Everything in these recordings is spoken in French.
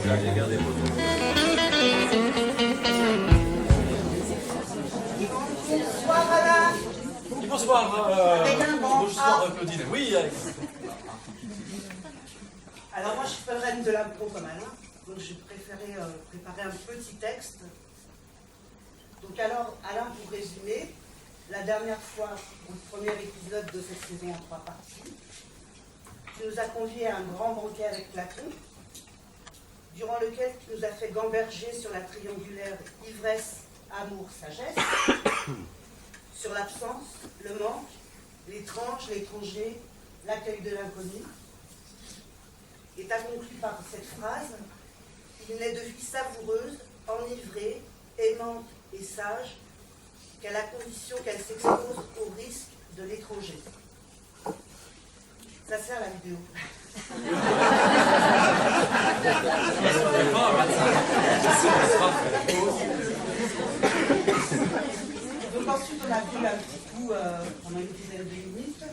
Bonsoir Alain. Bonsoir Claudine. Oui. Alors moi je suis pas le reine de l'impro comme Alain, donc j'ai préféré préparer un petit texte. Donc alors Alain, pour résumer, la dernière fois, au premier épisode de cette saison en 3 parties, tu nous as conviés à un grand banquet avec Platon, durant lequel tu nous as fait gamberger sur la triangulaire ivresse, amour, sagesse, sur l'absence, le manque, l'étrange, l'étranger, l'accueil de l'inconnu. Et tu as conclu par cette phrase: il n'est de vie savoureuse, enivrée, aimante et sage qu'à la condition qu'elle s'expose au risque de l'étranger. Ça sert la vidéo. Donc ensuite on a vu un petit coup pendant une dizaine de minutes,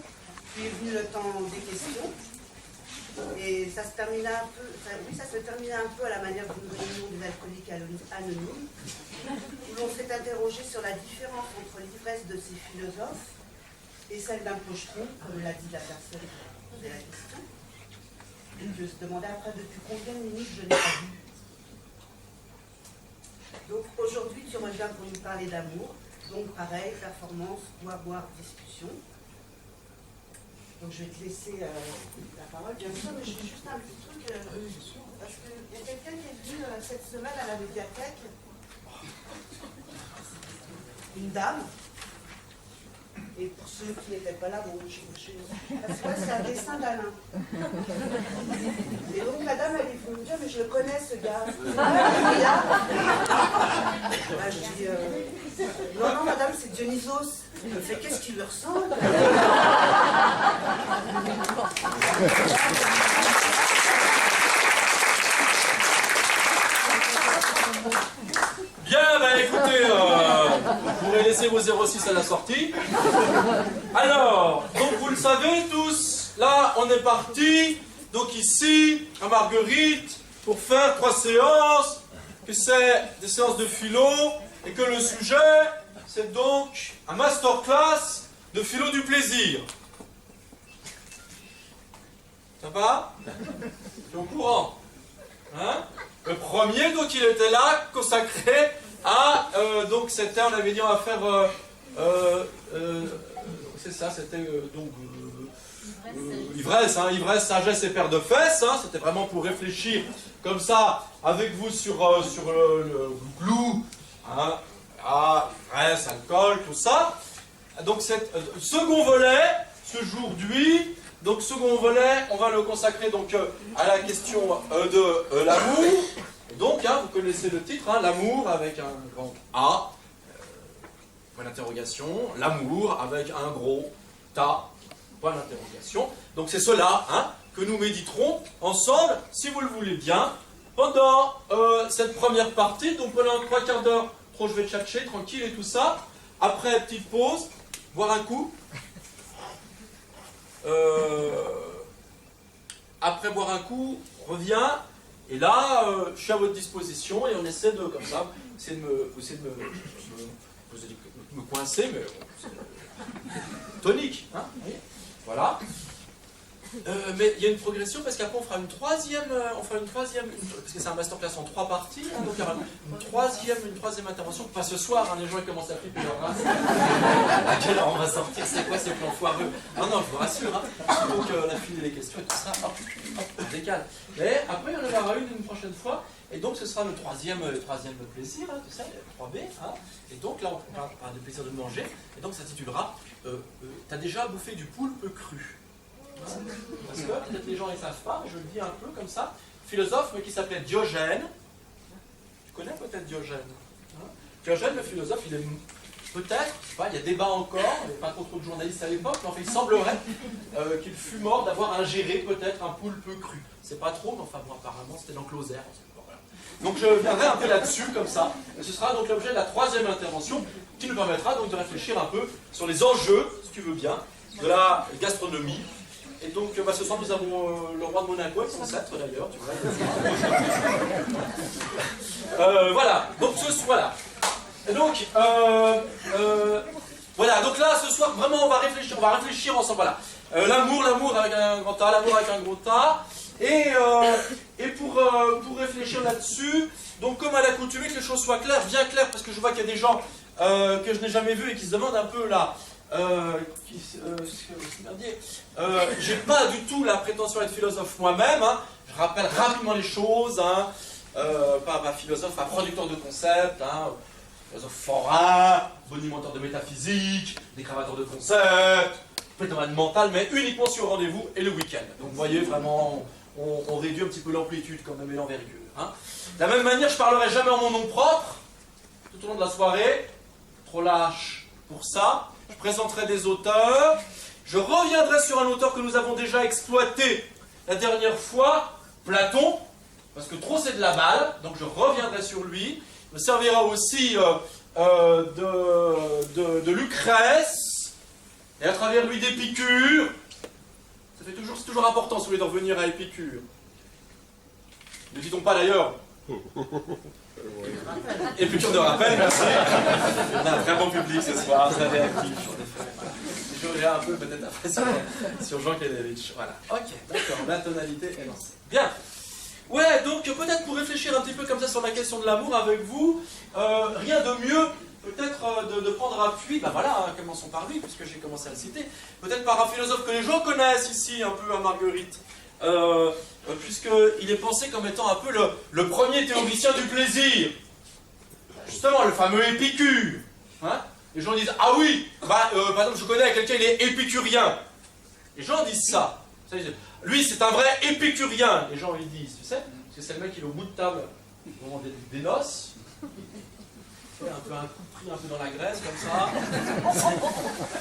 puis est venu le temps des questions. Et ça se terminait un peu, à la manière d'une réunion des alcooliques anonymes, où l'on s'est interrogé sur la différence entre l'ivresse de ces philosophes et celle d'un pochetron, comme l'a dit la personne qui a posé la question. Et je se demandais après depuis combien de minutes je n'ai pas vu. Donc aujourd'hui tu reviens pour nous parler d'amour, donc pareil, performance, boire, discussion. Donc je vais te laisser la parole, bien sûr, mais je fais juste un petit truc, parce qu'il y a quelqu'un qui est venu cette semaine à la médiathèque, une dame, et pour ceux qui n'étaient pas là, bon, parce que là c'est un dessin d'Alain. Et donc la dame, elle est venue me dire, mais je le connais ce gars. Il est là. Là, je dis, non, madame, c'est Dionysos. Elle me fait, qu'est-ce qui lui ressemble? Bien, bah écoutez, vous pourrez laisser vos 06 à la sortie. Alors, donc vous le savez tous, là on est parti, donc ici, à Marguerite, pour faire 3 séances, que c'est des séances de philo, et que le sujet, c'est donc un masterclass de philo du plaisir. Ça va? Tu es au courant? Hein? Le premier, donc, il était là, consacré à... donc, c'était, on avait dit, on va faire... c'est ça, c'était donc... ivresse, hein, ivresse, sagesse et paire de fesses. Hein, c'était vraiment pour réfléchir comme ça, avec vous, sur le clou. Hein, ivresse, alcool, tout ça. Donc, second volet, aujourd'hui... Donc, second volet, on va le consacrer donc, à la question de l'amour. Donc, hein, vous connaissez le titre, hein, l'amour avec un grand A, point d'interrogation. L'amour avec un gros Ta, point d'interrogation. Donc, c'est cela hein, que nous méditerons ensemble, si vous le voulez bien, pendant cette première partie. Donc, pendant 3 quarts d'heure, je vais tchatcher, tranquille et tout ça. Après, petite pause, boire un coup. Après boire un coup, on revient, et là, je suis à votre disposition, et on essaie de, comme ça, essayer de me coincer, mais tonique, hein, voilà. Mais il y a une progression, parce qu'après on fera une troisième, parce que c'est un masterclass en 3 parties, hein, donc il y aura une troisième intervention, pas ce soir, hein, les gens ils commencent à flipper leur race. À quelle heure on va sortir, c'est quoi ces plans foireux? Non, je vous rassure, hein. Donc on a fini les questions et tout ça, hop, on décale. Mais après il y en aura une prochaine fois, et donc ce sera le troisième plaisir, hein, tout ça, 3B, hein. Et donc là on parlera du plaisir de manger, et donc ça s'intitulera T'as déjà bouffé du poulpe cru? Parce que peut-être les gens ne savent pas, je le dis un peu comme ça, philosophe mais qui s'appelait Diogène. Tu connais peut-être Diogène, hein? Diogène, le philosophe, il est peut-être, je sais pas, il y a débat encore, il n'y avait pas trop de journalistes à l'époque, mais enfin il semblerait qu'il fût mort d'avoir ingéré peut-être un poulpe cru. C'est pas trop, mais enfin bon, apparemment c'était dans Closer. Voilà. Donc je viendrai un peu là-dessus comme ça, et ce sera donc l'objet de la troisième intervention qui nous permettra donc de réfléchir un peu sur les enjeux, si tu veux bien, de la gastronomie. Et donc, ce soir, nous avons le roi de Monaco, avec son sceptre d'ailleurs, tu vois. Voilà, donc voilà. Et donc, voilà, donc là, ce soir, vraiment, on va réfléchir ensemble, voilà. L'amour avec un grand A, l'amour avec un gros A. Et pour réfléchir là-dessus, donc comme à l'accoutumée, que les choses soient claires, bien claires, parce que je vois qu'il y a des gens que je n'ai jamais vus et qui se demandent un peu là, j'ai pas du tout la prétention d'être philosophe moi-même, hein. Je rappelle rapidement les choses, hein. Pas philosophe, pas producteur de concepts, hein. Philosophe forain, bonimenteur de métaphysique, dégravateur de concepts, phénomène mental, mais uniquement sur rendez-vous et le week-end. Donc vous voyez vraiment, on réduit un petit peu l'amplitude quand même et l'envergure. Hein. De la même manière, je ne parlerai jamais en mon nom propre, tout au long de la soirée, trop lâche pour ça. Je présenterai des auteurs, je reviendrai sur un auteur que nous avons déjà exploité la dernière fois, Platon, parce que trop c'est de la balle, donc je reviendrai sur lui. Il me servira aussi de Lucrèce, et à travers lui d'Épicure. C'est toujours important, si vous voulez, de revenir à Épicure. Ne dit-on pas d'ailleurs Épicure de rappel, merci. On a un très bon public ce soir, très réactif. Je reviens un peu peut-être après sur Jean Kelevitch. Voilà. Ok, d'accord, la tonalité est lancée. Bien. Ouais, donc peut-être pour réfléchir un petit peu comme ça sur la question de l'amour avec vous, rien de mieux peut-être de prendre appui, ben voilà, commençons par lui, puisque j'ai commencé à le citer, peut-être par un philosophe que les gens connaissent ici, un peu à Marguerite, puisqu'il est pensé comme étant un peu le premier théoricien du plaisir. Justement, le fameux Épicure. Hein. Les gens disent, ah oui, par exemple, je connais quelqu'un, il est épicurien. Les gens disent ça. Lui, c'est un vrai épicurien. Les gens lui disent, tu sais, parce que c'est le mec qui est au bout de table au moment des noces. Un peu un coup de prix un peu dans la graisse comme ça,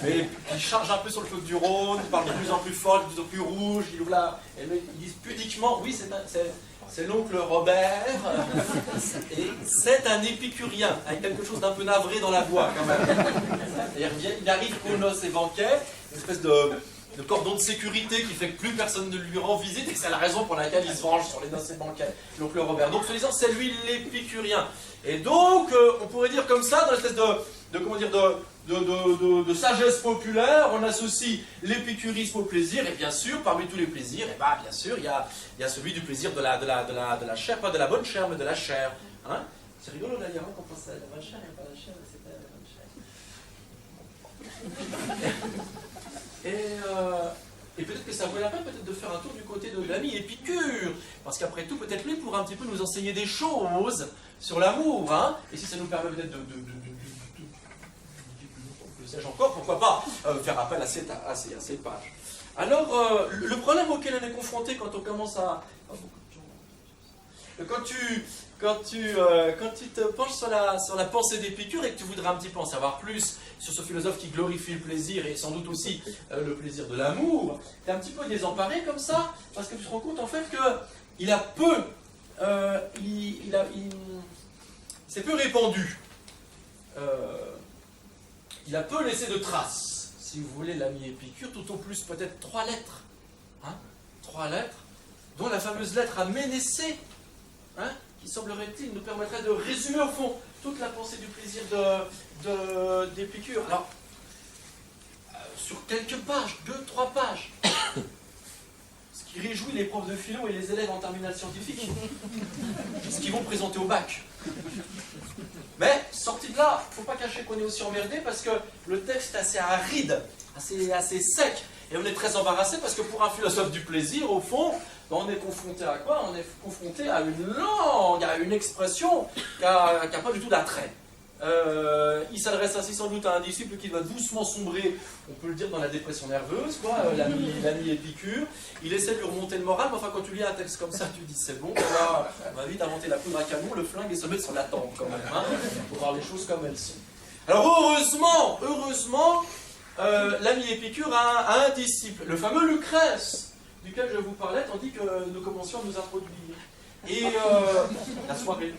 mais il charge un peu sur le feu du Rhône, il parle de plus en plus fort, de plus en plus rouge, il ouvre là, et ils disent pudiquement, oui c'est l'oncle Robert, et c'est un épicurien, avec quelque chose d'un peu navré dans la voix quand même. Et il arrive aux noces et banquets, une espèce de cordon de sécurité qui fait que plus personne ne lui rend visite et que c'est la raison pour laquelle il se venge sur les noces et banquets. Donc le Robert. Donc soi-disant c'est lui l'épicurien. Et donc on pourrait dire comme ça, dans l'espèce de sagesse populaire, on associe l'épicurisme au plaisir, et bien sûr, parmi tous les plaisirs, et bien sûr, il y a celui du plaisir de la chair, pas de la bonne chair, mais de la chair. Hein. C'est rigolo d'ailleurs quand on pense à la bonne chair, et pas la chair, mais c'est pas la bonne chair. Et peut-être que ça vaut la peine peut-être de faire un tour du côté de l'ami Épicure, parce qu'après tout, peut-être lui pourra un petit peu nous enseigner des choses sur l'amour, hein, et si ça nous permet peut-être que sais-je encore, pourquoi pas faire appel à ces pages. Alors, le problème auquel on est confronté quand on commence à... Quand tu te penches sur la pensée d'Épicure et que tu voudrais un petit peu en savoir plus sur ce philosophe qui glorifie le plaisir et sans doute aussi le plaisir de l'amour, tu es un petit peu désemparé comme ça, parce que tu te rends compte en fait qu'il a peu... c'est peu répandu. Il a peu laissé de traces, si vous voulez, l'ami Épicure, tout au plus peut-être 3 lettres. Hein, 3 lettres, dont la fameuse lettre à Ménécée, hein, qui semblerait-il nous permettrait de résumer au fond toute la pensée du plaisir d'Épicure. Alors, sur quelques pages, 2-3 pages, ce qui réjouit les profs de philo et les élèves en terminale scientifique, ce qu'ils vont présenter au bac. Mais, sorti de là, il ne faut pas cacher qu'on est aussi emmerdé parce que le texte est assez aride, assez sec. Et on est très embarrassé parce que pour un philosophe du plaisir, au fond, on est confronté à quoi? On est confronté à une langue, à une expression qui n'a pas du tout d'attrait. Il s'adresse ainsi sans doute à un disciple qui va doucement sombrer, on peut le dire, dans la dépression nerveuse, quoi, l'ami Épicure. Il essaie de lui remonter le moral, mais enfin, quand tu lis un texte comme ça, tu dis c'est bon, là, on va vite inventer la poudre à canon, le flingue et se mettre sur la tempe quand même, hein, pour voir les choses comme elles sont. Alors heureusement, l'ami Épicure a un disciple, le fameux Lucrèce, duquel je vous parlais, tandis que nous commencions à nous introduire. Et la soirée.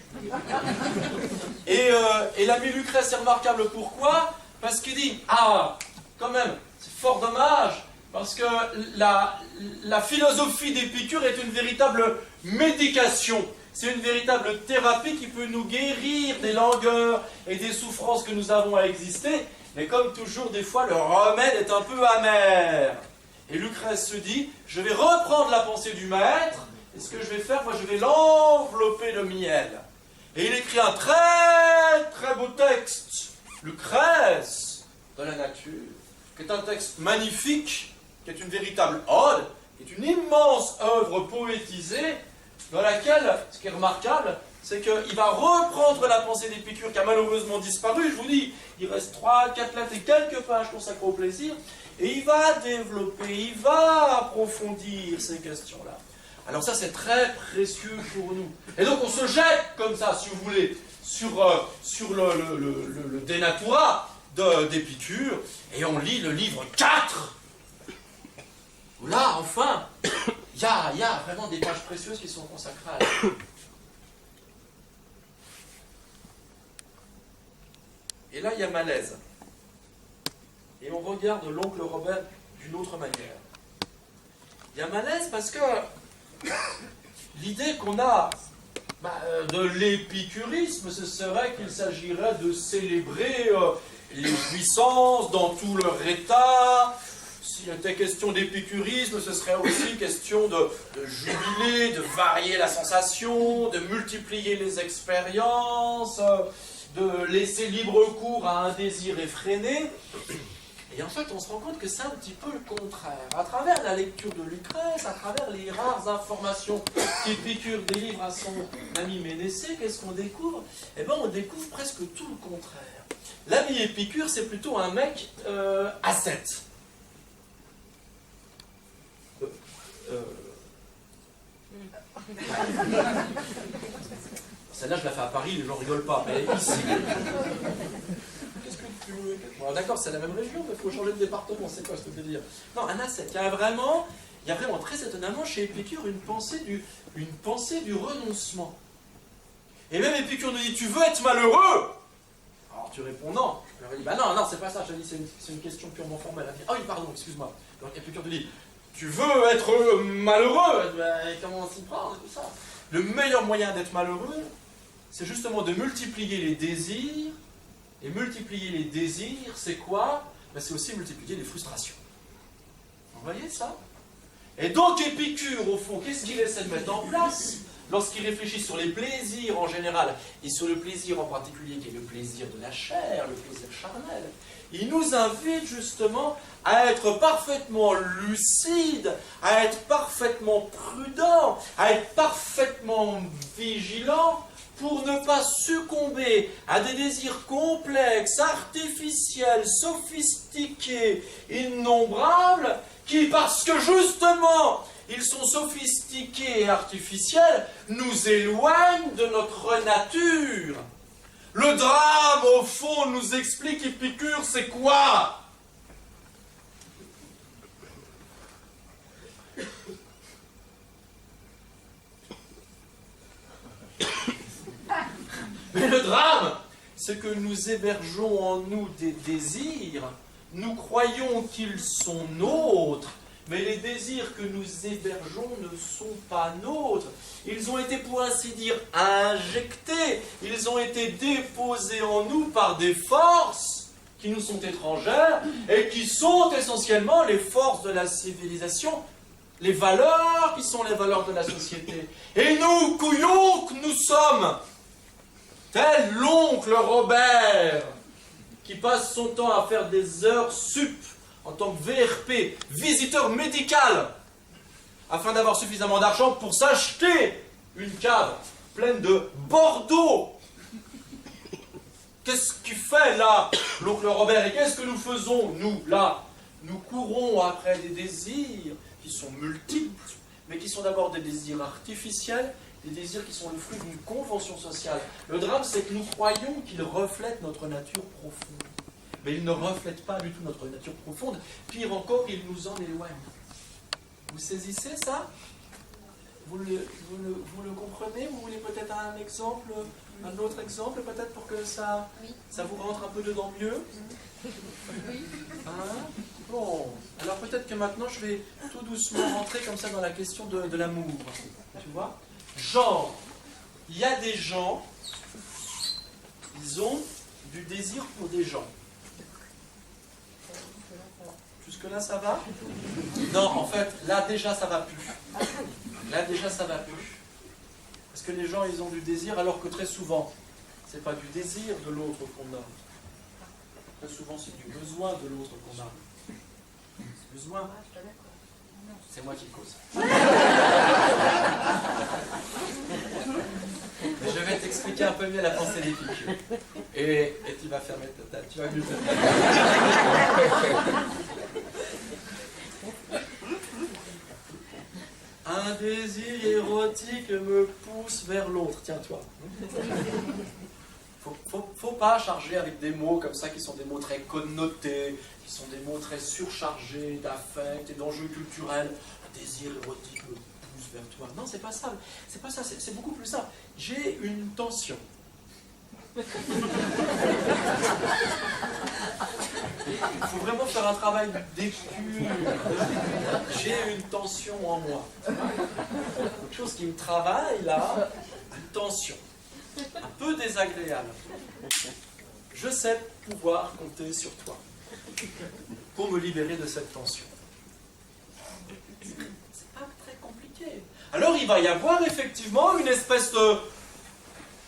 Et l'ami Lucrèce est remarquable pourquoi? Parce qu'il dit, quand même, c'est fort dommage, parce que la philosophie d'Épicure est une véritable médication C'est une véritable thérapie qui peut nous guérir des langueurs et des souffrances que nous avons à exister. Mais comme toujours, des fois, le remède est un peu amer. Et Lucrèce se dit, je vais reprendre la pensée du maître, et ce que je vais faire, moi, je vais l'envelopper de miel. Et il écrit un très, très beau texte, Lucrèce, de la nature, qui est un texte magnifique, qui est une véritable ode, qui est une immense œuvre poétisée, dans laquelle, ce qui est remarquable, c'est qu'il va reprendre la pensée d'Épicure qui a malheureusement disparu. Je vous dis, il reste 3, 4 lettres et quelques pages consacrées au plaisir, et il va développer, il va approfondir ces questions-là. Alors ça, c'est très précieux pour nous. Et donc on se jette comme ça, si vous voulez, sur le De Natura d'Épicure, et on lit le livre 4. Là, enfin, il y a vraiment des pages précieuses qui sont consacrées à elle. Et là, il y a malaise. Et on regarde l'oncle Robert d'une autre manière. Il y a malaise parce que l'idée qu'on a de l'épicurisme, ce serait qu'il s'agirait de célébrer les puissances dans tout leur état. S'il était question d'épicurisme, ce serait aussi question de jubiler, de varier la sensation, de multiplier les expériences, de laisser libre cours à un désir effréné. Et en fait, on se rend compte que c'est un petit peu le contraire. À travers la lecture de Lucrèce, à travers les rares informations qu'Épicure délivre à son ami Ménécée, qu'est-ce qu'on découvre? Eh bien, on découvre presque tout le contraire. L'ami Épicure, c'est plutôt un mec ascète. Celle-là, je la fais à Paris, les gens rigolent pas. Mais ici... Qu'est-ce que tu veux? Bon, d'accord, c'est la même région, mais il faut changer de département. C'est quoi ce délire? Non, un ascète. Il y a vraiment très étonnamment chez Épicure une pensée du renoncement. Et même Épicure nous dit, tu veux être malheureux? Alors tu réponds non. Alors il dit, bah non, c'est pas ça, je te dis, c'est une question purement formelle. Ah oui, pardon, excuse-moi. Donc Épicure te dit, tu veux être malheureux? Comment on s'y prend, tout ça? Le meilleur moyen d'être malheureux, c'est justement de multiplier les désirs. Et multiplier les désirs, c'est quoi? C'est aussi multiplier les frustrations. Vous voyez ça? Et donc Épicure, au fond, qu'est-ce qu'il essaie de mettre en place lorsqu'il réfléchit sur les plaisirs en général, et sur le plaisir en particulier, qui est le plaisir de la chair, le plaisir charnel? Il nous invite justement à être parfaitement lucide, à être parfaitement prudent, à être parfaitement vigilant, pour ne pas succomber à des désirs complexes, artificiels, sophistiqués, innombrables, qui, parce que justement, ils sont sophistiqués et artificiels, nous éloignent de notre nature. Le drame, au fond, nous explique Épicure, c'est quoi? Mais le drame, c'est que nous hébergeons en nous des désirs, nous croyons qu'ils sont nôtres, mais les désirs que nous hébergeons ne sont pas nôtres. Ils ont été, pour ainsi dire, injectés, ils ont été déposés en nous par des forces qui nous sont étrangères et qui sont essentiellement les forces de la civilisation, les valeurs qui sont les valeurs de la société. Et nous, couillons que nous sommes, tel l'oncle Robert, qui passe son temps à faire des heures sup en tant que VRP, visiteur médical, afin d'avoir suffisamment d'argent pour s'acheter une cave pleine de Bordeaux. Qu'est-ce qu'il fait là, l'oncle Robert? Et qu'est-ce que nous faisons, nous, là? Nous courons après des désirs qui sont multiples, mais qui sont d'abord des désirs artificiels, des désirs qui sont le fruit d'une convention sociale. Le drame, c'est que nous croyons qu'ils reflètent notre nature profonde. Mais ils ne reflètent pas du tout notre nature profonde. Pire encore, ils nous en éloignent. Vous saisissez ça? Vous le comprenez? Vous voulez peut-être un exemple, un autre exemple, peut-être pour que ça vous rentre un peu dedans mieux? Oui. Hein? Bon, alors peut-être que maintenant je vais tout doucement rentrer comme ça dans la question de l'amour. Tu vois? Genre, Il y a des gens, ils ont du désir pour des gens. Jusque-là, ça va? Non, en fait, là déjà, ça va plus. Là déjà, ça va plus. Parce que les gens, ils ont du désir, alors que très souvent, c'est pas du désir de l'autre qu'on a. Très souvent, c'est du besoin de l'autre qu'on a. Besoin. C'est moi qui cause. Mais je vais t'expliquer un peu mieux la pensée d'Épicure. Et tu vas fermer ta tête. Tu vas mieux te Un désir érotique me pousse vers l'autre. Tiens-toi. Faut pas charger avec des mots comme ça qui sont des mots très connotés, qui sont des mots très surchargés d'affect et d'enjeux culturels. Un désir érotique me pousse vers toi. Non, c'est pas ça. C'est pas ça. C'est beaucoup plus ça. J'ai une tension. Il faut vraiment faire un travail d'épure. J'ai une tension en moi. Quelque chose qui me travaille là, une tension. Un peu désagréable. Je sais pouvoir compter sur toi pour me libérer de cette tension. C'est pas très compliqué. Alors il va y avoir effectivement une espèce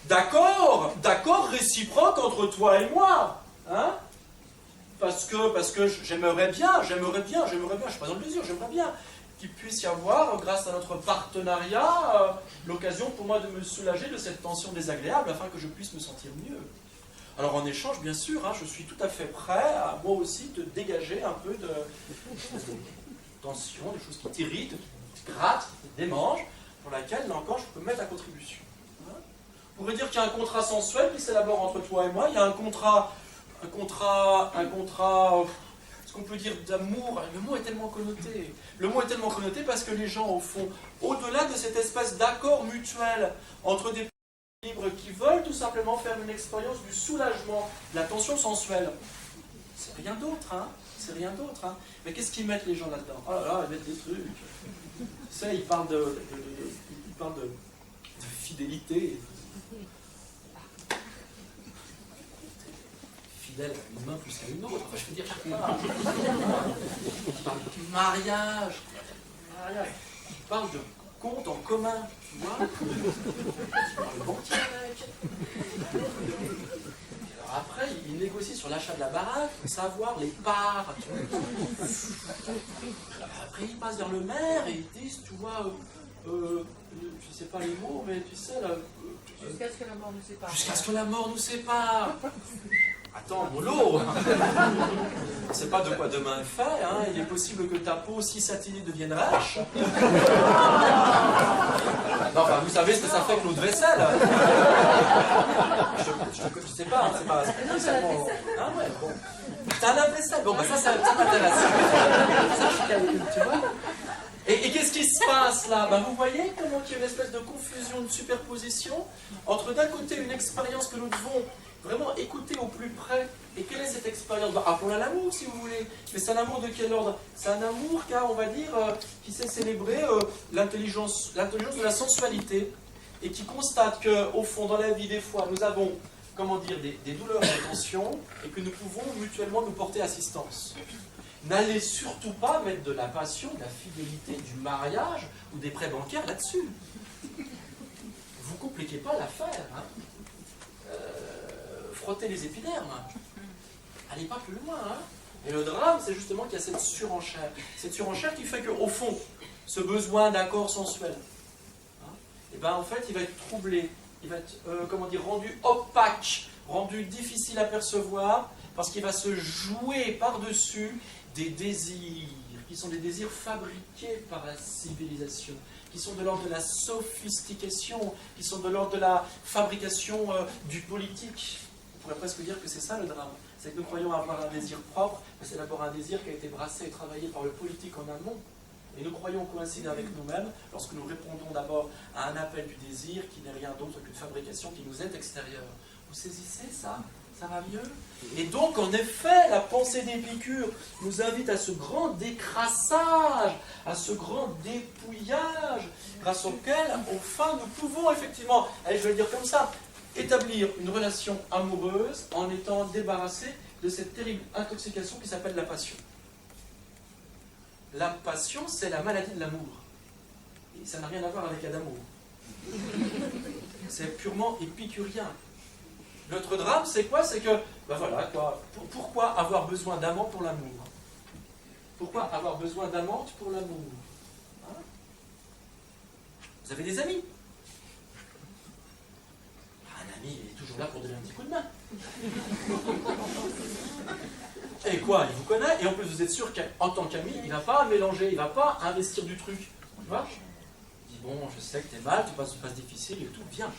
d'accord réciproque entre toi et moi. Hein? Parce que j'aimerais bien, je suis pas dans le désir, j'aimerais bien qu'il puisse y avoir, grâce à notre partenariat, l'occasion pour moi de me soulager de cette tension désagréable afin que je puisse me sentir mieux. Alors en échange, bien sûr, hein, je suis tout à fait prêt à moi aussi te dégager un peu de tension, des choses qui t'irritent, qui te grattent, qui te démangent, pour laquelle, là encore, je peux mettre à contribution. Hein? On pourrait dire qu'il y a un contrat sensuel qui s'élabore entre toi et moi, il y a un contrat, ce qu'on peut dire d'amour, le mot est tellement connoté. Le mot est tellement connoté parce que les gens, au fond, au-delà de cette espèce d'accord mutuel entre des libres qui veulent tout simplement faire une expérience du soulagement, de la tension sensuelle, c'est rien d'autre, hein. C'est rien d'autre, hein. Mais qu'est-ce qu'ils mettent les gens là-dedans? Oh là là, ils mettent des trucs. Tu sais, ils parlent de fidélité. Fidèle à une main plus qu'à une autre. Enfin, je veux dire, ils parlent de mariage. Ils parlent de compte en commun, tu vois. Ils parlent de banquier avec. Alors après, ils négocient sur l'achat de la baraque pour savoir les parts. Tu vois. Après, ils passent vers le maire et ils disent, tu vois, je sais pas les mots, mais tu sais, là. Jusqu'à ce que la mort nous sépare. Jusqu'à ce que la mort nous sépare. Attends, mollo. On ne sait pas de quoi demain est fait. Hein. Il est possible que ta peau si satinée devienne rêche. Non, enfin, vous savez ce que ça fait que l'eau de vaisselle. Je ne sais pas. Hein, c'est pas spécialement... Ah ouais, bon. T'as un lave-vaisselle. Bon, bah ça m'intéresse. Ça, je suis calcul, tu vois. Et qu'est-ce qui se passe là? Ben, vous voyez comment il y a une espèce de confusion, de superposition entre d'un côté une expérience que nous devons vraiment écouter au plus près. Et quelle est cette expérience? Appelons-la l'amour si vous voulez. Mais c'est un amour de quel ordre? C'est un amour car on va dire qui sait célébrer l'intelligence de la sensualité et qui constate qu'au fond dans la vie des fois nous avons comment dire, des douleurs et des tensions et que nous pouvons mutuellement nous porter assistance. N'allez surtout pas mettre de la passion, de la fidélité, du mariage ou des prêts bancaires là-dessus. Vous ne compliquez pas l'affaire. Hein. Frottez les épidermes. Allez pas plus loin. Hein. Et le drame, c'est justement qu'il y a cette surenchère. Cette surenchère qui fait qu'au fond, ce besoin d'accord sensuel, hein, et ben en fait, il va être troublé. Il va être, rendu opaque, rendu difficile à percevoir, parce qu'il va se jouer par-dessus des désirs, qui sont des désirs fabriqués par la civilisation, qui sont de l'ordre de la sophistication, qui sont de l'ordre de la fabrication du politique. On pourrait presque dire que c'est ça le drame. C'est que nous croyons avoir un désir propre, mais c'est d'abord un désir qui a été brassé et travaillé par le politique en amont. Et nous croyons coïncider avec nous-mêmes lorsque nous répondons d'abord à un appel du désir qui n'est rien d'autre qu'une fabrication qui nous est extérieure. Vous saisissez ça? Ça va mieux? Et donc, en effet, la pensée d'Épicure nous invite à ce grand décrassage, à ce grand dépouillage, grâce auquel, enfin, nous pouvons effectivement, allez, je vais le dire comme ça, établir une relation amoureuse en étant débarrassés de cette terrible intoxication qui s'appelle la passion. La passion, c'est la maladie de l'amour. Et ça n'a rien à voir avec Adamo. C'est purement épicurien. Notre drame, c'est quoi? C'est que, ben voilà, quoi. Pourquoi avoir besoin d'amant pour l'amour? Pourquoi avoir besoin d'amante pour l'amour? Hein? Vous avez des amis? Un ami, il est toujours là pour donner un petit coup de main. Et quoi? Il vous connaît, et en plus vous êtes sûr qu'en tant qu'ami, il ne va pas mélanger, il ne va pas investir du truc. Tu vois? Il dit, bon, je sais que t'es mal, tu passes une phase difficile et tout, viens.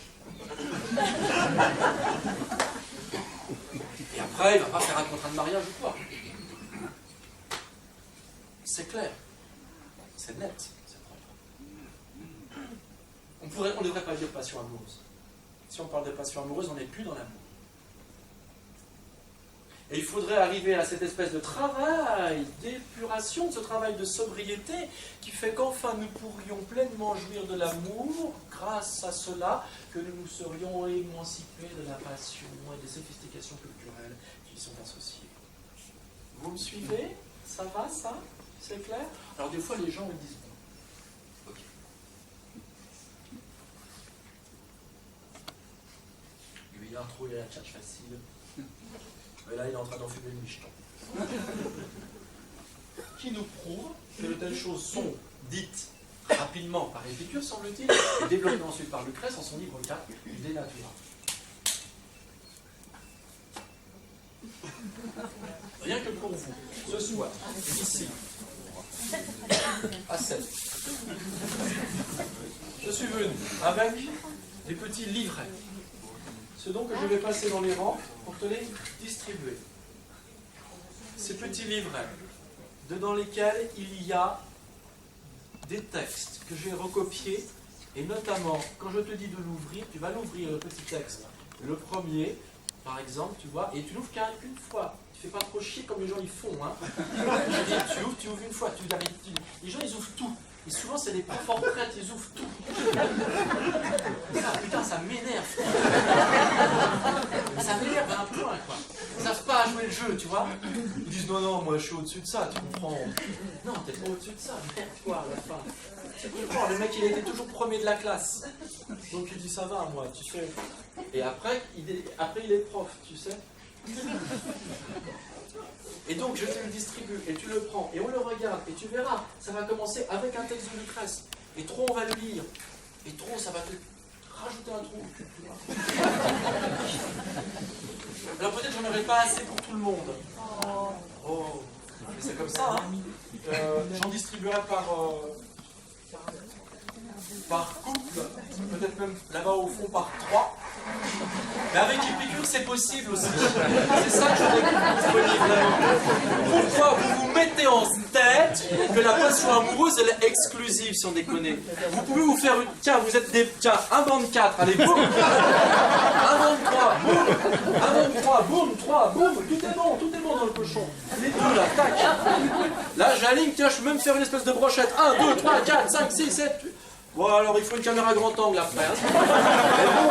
Et après, il ne va pas faire un contrat de mariage ou quoi. C'est clair. C'est net. C'est propre. On ne devrait pas dire passion amoureuse. Si on parle de passion amoureuse, on n'est plus dans l'amour. Et il faudrait arriver à cette espèce de travail d'épuration, de ce travail de sobriété, qui fait qu'enfin nous pourrions pleinement jouir de l'amour, grâce à cela que nous nous serions émancipés de la passion et des sophistications culturelles qui y sont associées. Vous me suivez? Ça va, ça? C'est clair? Alors des fois les gens ils disent bon, ok. Lui il a trouvé la tchatche facile. Et là, il est en train d'enfumer le micheton. Qui nous prouve que de telles choses sont dites rapidement par Épicure, semble-t-il, et développées ensuite par Lucrèce en son livre 4, De Natura. Rien que pour vous, ce soir, ici, à 7, je suis venu avec des petits livrets. C'est donc que je vais passer dans les rangs pour te les distribuer. Ces petits livrets, dedans lesquels il y a des textes que j'ai recopiés, et notamment, quand je te dis de l'ouvrir, tu vas l'ouvrir, le petit texte. Le premier, par exemple, tu vois, et tu l'ouvres qu'une fois. Tu fais pas trop chier comme les gens ils font. Hein. Je dis, tu ouvres une fois, les gens ils ouvrent tout. Et souvent, c'est des profs en retraite, ils ouvrent tout. Ah, putain, ça m'énerve. Ça m'énerve à un point, quoi. Ils savent pas jouer le jeu, tu vois. Ils disent, non, moi, je suis au-dessus de ça, tu comprends. Non, t'es pas au-dessus de ça, merde, quoi, à la fin. Tu comprends, le mec, il était toujours premier de la classe. Donc, il dit, ça va, moi, tu sais. Et après, il est prof, tu sais. Et donc je te le distribue et tu le prends et on le regarde et tu verras, ça va commencer avec un texte de Lucrèce et trop on va le lire et trop ça va te rajouter un trou. Alors peut-être j'en aurai pas assez pour tout le monde. Oh, mais c'est comme ça. Hein. J'en distribuerai par couple, peut-être même là-bas au fond par 3. Mais avec Épicure, c'est possible aussi. C'est ça que je découvre. Pourquoi vous vous mettez en tête que la passion amoureuse, elle est exclusive, si on déconne. Vous pouvez vous faire une... Tiens, vous êtes des... Tiens, un banc de 4, allez, boum. Un banc de 3, boum. Un banc de 3, boum, 3, boum. Tout est bon dans le cochon. Les deux, là, tac. Là, j'aligne, tiens, je peux même faire une espèce de brochette. 1, 2, 3, 4, 5, 6, 7... Bon, alors il faut une caméra grand angle après. Hein. Mais bon,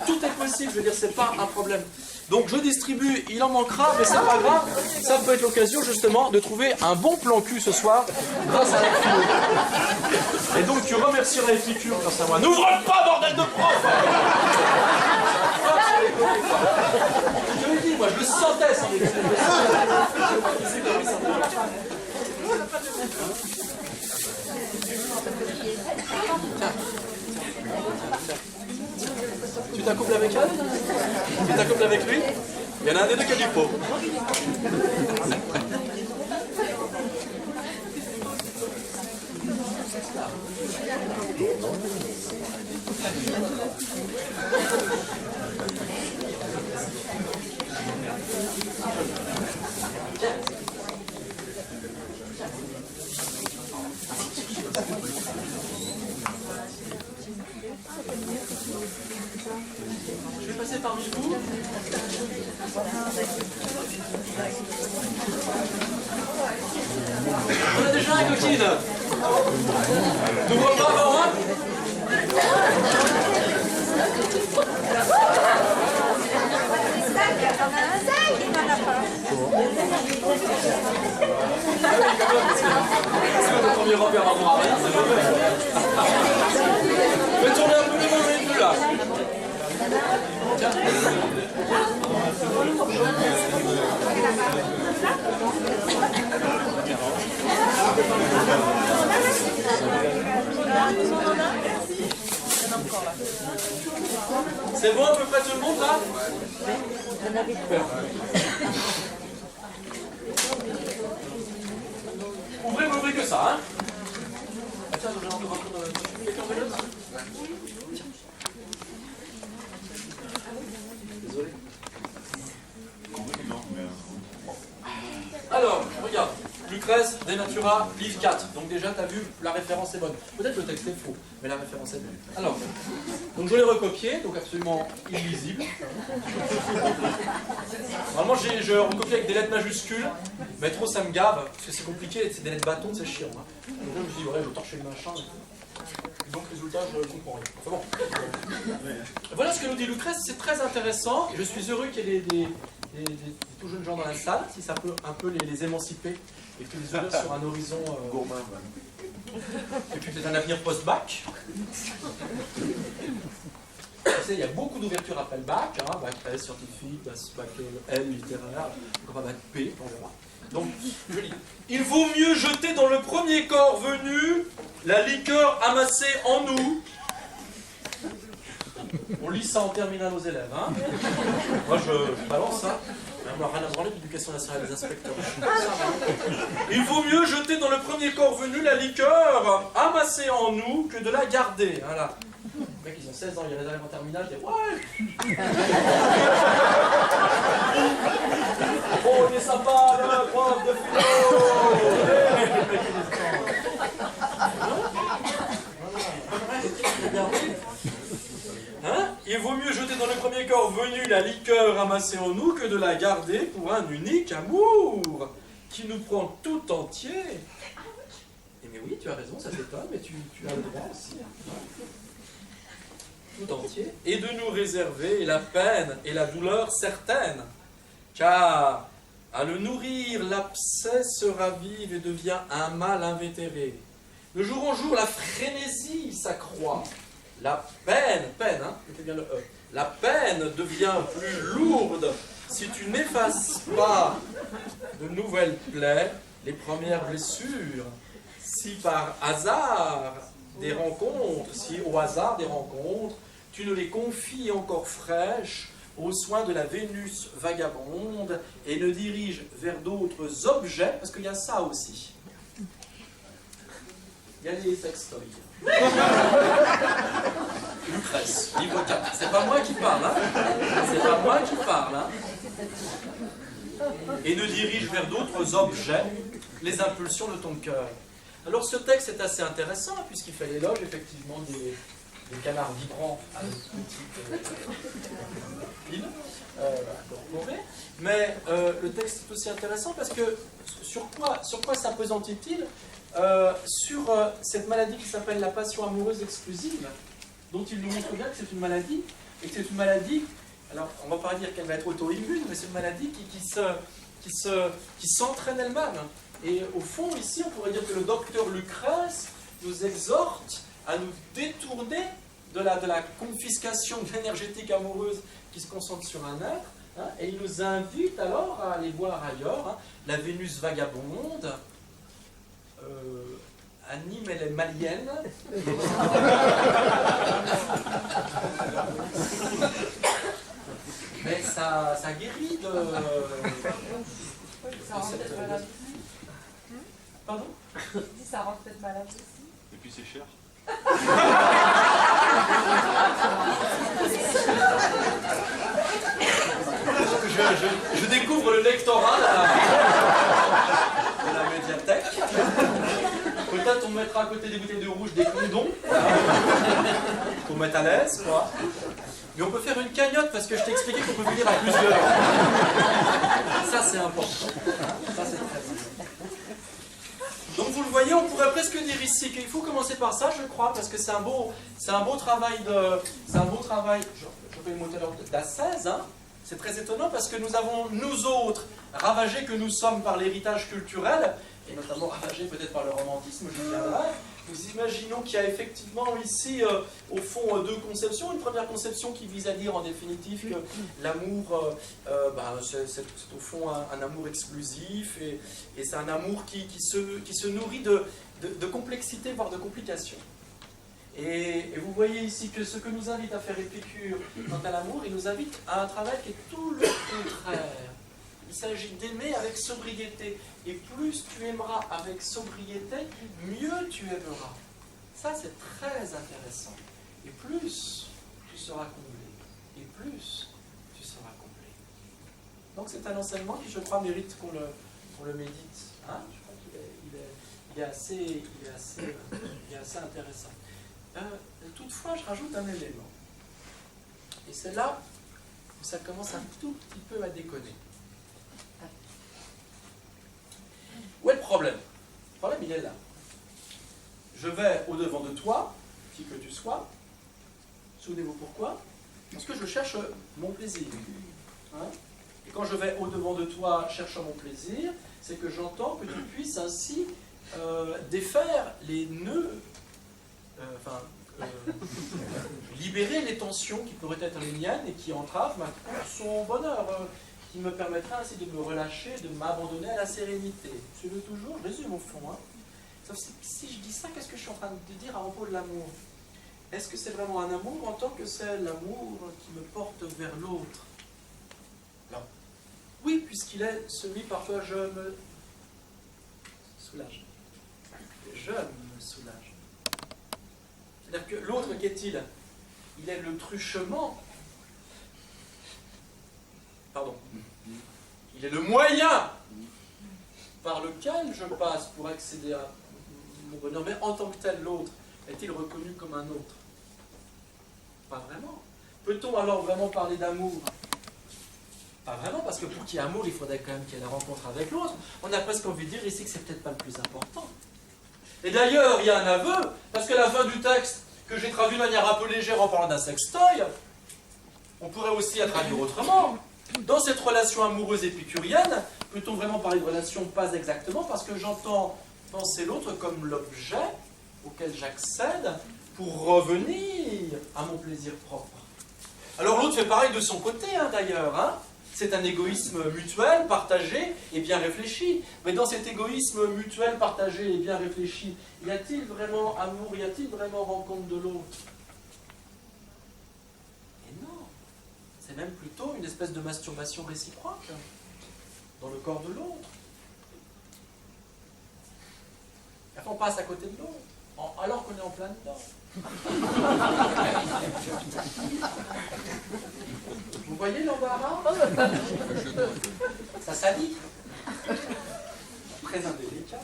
tout est possible, je veux dire, c'est pas un problème. Donc je distribue, il en manquera, mais c'est pas grave. Ça peut être l'occasion justement de trouver un bon plan cul ce soir grâce à la philo. Et donc tu remercieras Épicure grâce à moi. N'ouvre pas, bordel de prof. Je l'ai dit, moi, je le sentais sans déconner. Tu t'accouples avec elle? Tu t'accouples avec lui? Il y en a un des deux qui a du pot. Je vais passer parmi vous. On a déjà un coquine. Nouveau le bravo, hein? C'est le premier repère à moi, rien, c'est mauvais. Je vais tourner un peu les mains, là. Tiens. C'est bon à peu près tout le monde là? Ouvrez que ça, hein? Tiens, j'ai envie de rentrer dans le... Quelqu'un veut l'autre? Désolé. Alors, regarde, Lucrèce, De Natura, livre 4. Donc déjà, tu as vu, la référence est bonne. Peut-être le texte est faux, mais la référence est bonne. Alors, donc je l'ai recopié, donc absolument illisible. Normalement, je recopie avec des lettres majuscules, mais trop ça me gave, parce que c'est compliqué, c'est des lettres bâtons, c'est chiant. Hein. Donc là, je me dis, ouais, je vais torcher le machin. Donc, résultat, je ne comprends rien. Enfin bon. Voilà ce que nous dit Lucrèce, c'est très intéressant, et je suis heureux qu'il y ait des tout jeunes gens dans la salle, si ça peut un peu les émanciper et que les ouvrir sur un horizon gourmand. Et puis peut-être un avenir post-bac. Tu sais, il y a beaucoup d'ouvertures après le bac, hein, bac S scientifique, bac L littéraire, donc bac P, on verra. Donc, je lis. Il vaut mieux jeter dans le premier corps venu la liqueur amassée en nous. On lit ça en terminale aux élèves, hein. Moi, je balance ça. On n'a rien à branler de l'éducation nationale des inspecteurs. Il vaut mieux jeter dans le premier corps venu la liqueur amassée en nous que de la garder. Voilà. Les mecs, ils ont 16 ans, ils arrivent en terminale, ils disent ouais. Oh, il est sympa, le prof de philo. Hein? Il vaut mieux jeter dans le premier corps venu la liqueur amassée en nous que de la garder pour un unique amour qui nous prend tout entier. Et mais oui, tu as raison, ça t'étonne, mais tu as le droit aussi. Tout entier. Et de nous réserver la peine et la douleur certaine. Car à le nourrir, l'abcès se ravive et devient un mal invétéré. De jour en jour, la frénésie s'accroît. La peine, hein, mettez bien le E, la peine devient plus lourde si tu n'effaces pas de nouvelles plaies, les premières blessures. Si par hasard des rencontres, si au hasard des rencontres, tu ne les confies encore fraîches aux soins de la Vénus vagabonde et ne diriges vers d'autres objets, parce qu'il y a ça aussi. Il y a les sextoys. Lucrèce, livre 4. C'est pas moi qui parle, hein. C'est pas moi qui parle, hein. Et ne dirige vers d'autres objets les impulsions de ton cœur. Alors ce texte est assez intéressant, puisqu'il fait l'éloge, effectivement, des canards vibrants à une petite île incorporée. Mais le texte est aussi intéressant parce que sur quoi s'appesantit-il? Sur cette maladie qui s'appelle la passion amoureuse exclusive, dont il nous montre bien que c'est une maladie, et que c'est une maladie, alors on ne va pas dire qu'elle va être auto-immune, mais c'est une maladie qui s'entraîne elle-même. Et au fond, ici, on pourrait dire que le docteur Lucrèce nous exhorte à nous détourner de la confiscation énergétique amoureuse qui se concentre sur un être, hein, et il nous invite alors à aller voir ailleurs, hein, la Vénus vagabonde, Anime, elle est malienne. Mais ça guérit de cette maladie. Pardon? Ça rend peut-être malade aussi. Et puis c'est cher. Je découvre le lectorat de la médiathèque. Peut-être on mettra à côté des bouteilles de rouge des condoms. Pour mettre à l'aise, quoi. Mais on peut faire une cagnotte parce que je t'ai expliqué qu'on peut venir à plusieurs. Ça, c'est important. Ça, c'est très important. Donc, vous le voyez, on pourrait presque dire ici qu'il faut commencer par ça, je crois, parce que c'est un beau travail je fais le mot tout à l'heure, d'ascèse, hein. C'est très étonnant parce que nous avons, nous autres, ravagés que nous sommes par l'héritage culturel, et notamment ravagés peut-être par le romantisme, je viendrai. Nous imaginons qu'il y a effectivement ici, au fond, deux conceptions. Une première conception qui vise à dire en définitive que l'amour, c'est au fond un amour exclusif, et c'est un amour qui se nourrit de complexité, voire de complications. Et vous voyez ici que ce que nous invite à faire Épicure quant à l'amour, il nous invite à un travail qui est tout le contraire. Il s'agit d'aimer avec sobriété. Et plus tu aimeras avec sobriété, mieux tu aimeras. Ça, c'est très intéressant. Et plus tu seras comblé. Et plus tu seras comblé. Donc c'est un enseignement qui, je crois, mérite qu'on le médite. Hein, je crois qu'il est assez intéressant. Toutefois, je rajoute un élément. Et c'est là où ça commence un tout petit peu à déconner. Où est le problème? Le problème, il est là. Je vais au-devant de toi, qui que tu sois. Souvenez-vous pourquoi? Parce que je cherche mon plaisir. Hein? Et quand je vais au-devant de toi cherchant mon plaisir, c'est que j'entends que tu puisses ainsi défaire les nœuds, libérer les tensions qui pourraient être les miennes et qui entravent ma course au bonheur, qui me permettra ainsi de me relâcher, de m'abandonner à la sérénité. Tu veux toujours? Je résume au fond. Hein. Sauf si je dis ça, qu'est-ce que je suis en train de dire à propos de l'amour? Est-ce que c'est vraiment un amour en tant que c'est l'amour qui me porte vers l'autre? Non. Oui, puisqu'il est celui parfois je me soulage. Je me soulage. C'est-à-dire que l'autre, qu'est-il? Il est le truchement. Pardon. Il est le moyen par lequel je passe pour accéder à mon bonheur. Mais en tant que tel, l'autre, est-il reconnu comme un autre? Pas vraiment. Peut-on alors vraiment parler d'amour? Pas vraiment, parce que pour qu'il y ait amour, il faudrait quand même qu'il y ait la rencontre avec l'autre. On a presque envie de dire ici que c'est peut-être pas le plus important. Et d'ailleurs, il y a un aveu, parce que la fin du texte, que j'ai traduit de manière un peu légère en parlant d'un sextoy, on pourrait aussi la traduire autrement. Dans cette relation amoureuse épicurienne, peut-on vraiment parler de relation? Pas exactement, parce que j'entends penser l'autre comme l'objet auquel j'accède pour revenir à mon plaisir propre. Alors l'autre fait pareil de son côté, hein, d'ailleurs. Hein. C'est un égoïsme mutuel, partagé et bien réfléchi. Mais dans cet égoïsme mutuel, partagé et bien réfléchi, y a-t-il vraiment amour? Y a-t-il vraiment rencontre de l'autre? Et non. C'est même plutôt une espèce de masturbation réciproque dans le corps de l'autre. Et on passe à côté de l'autre, alors qu'on est en plein dedans. Vous voyez l'embarras? Ça salit. Très indélicat.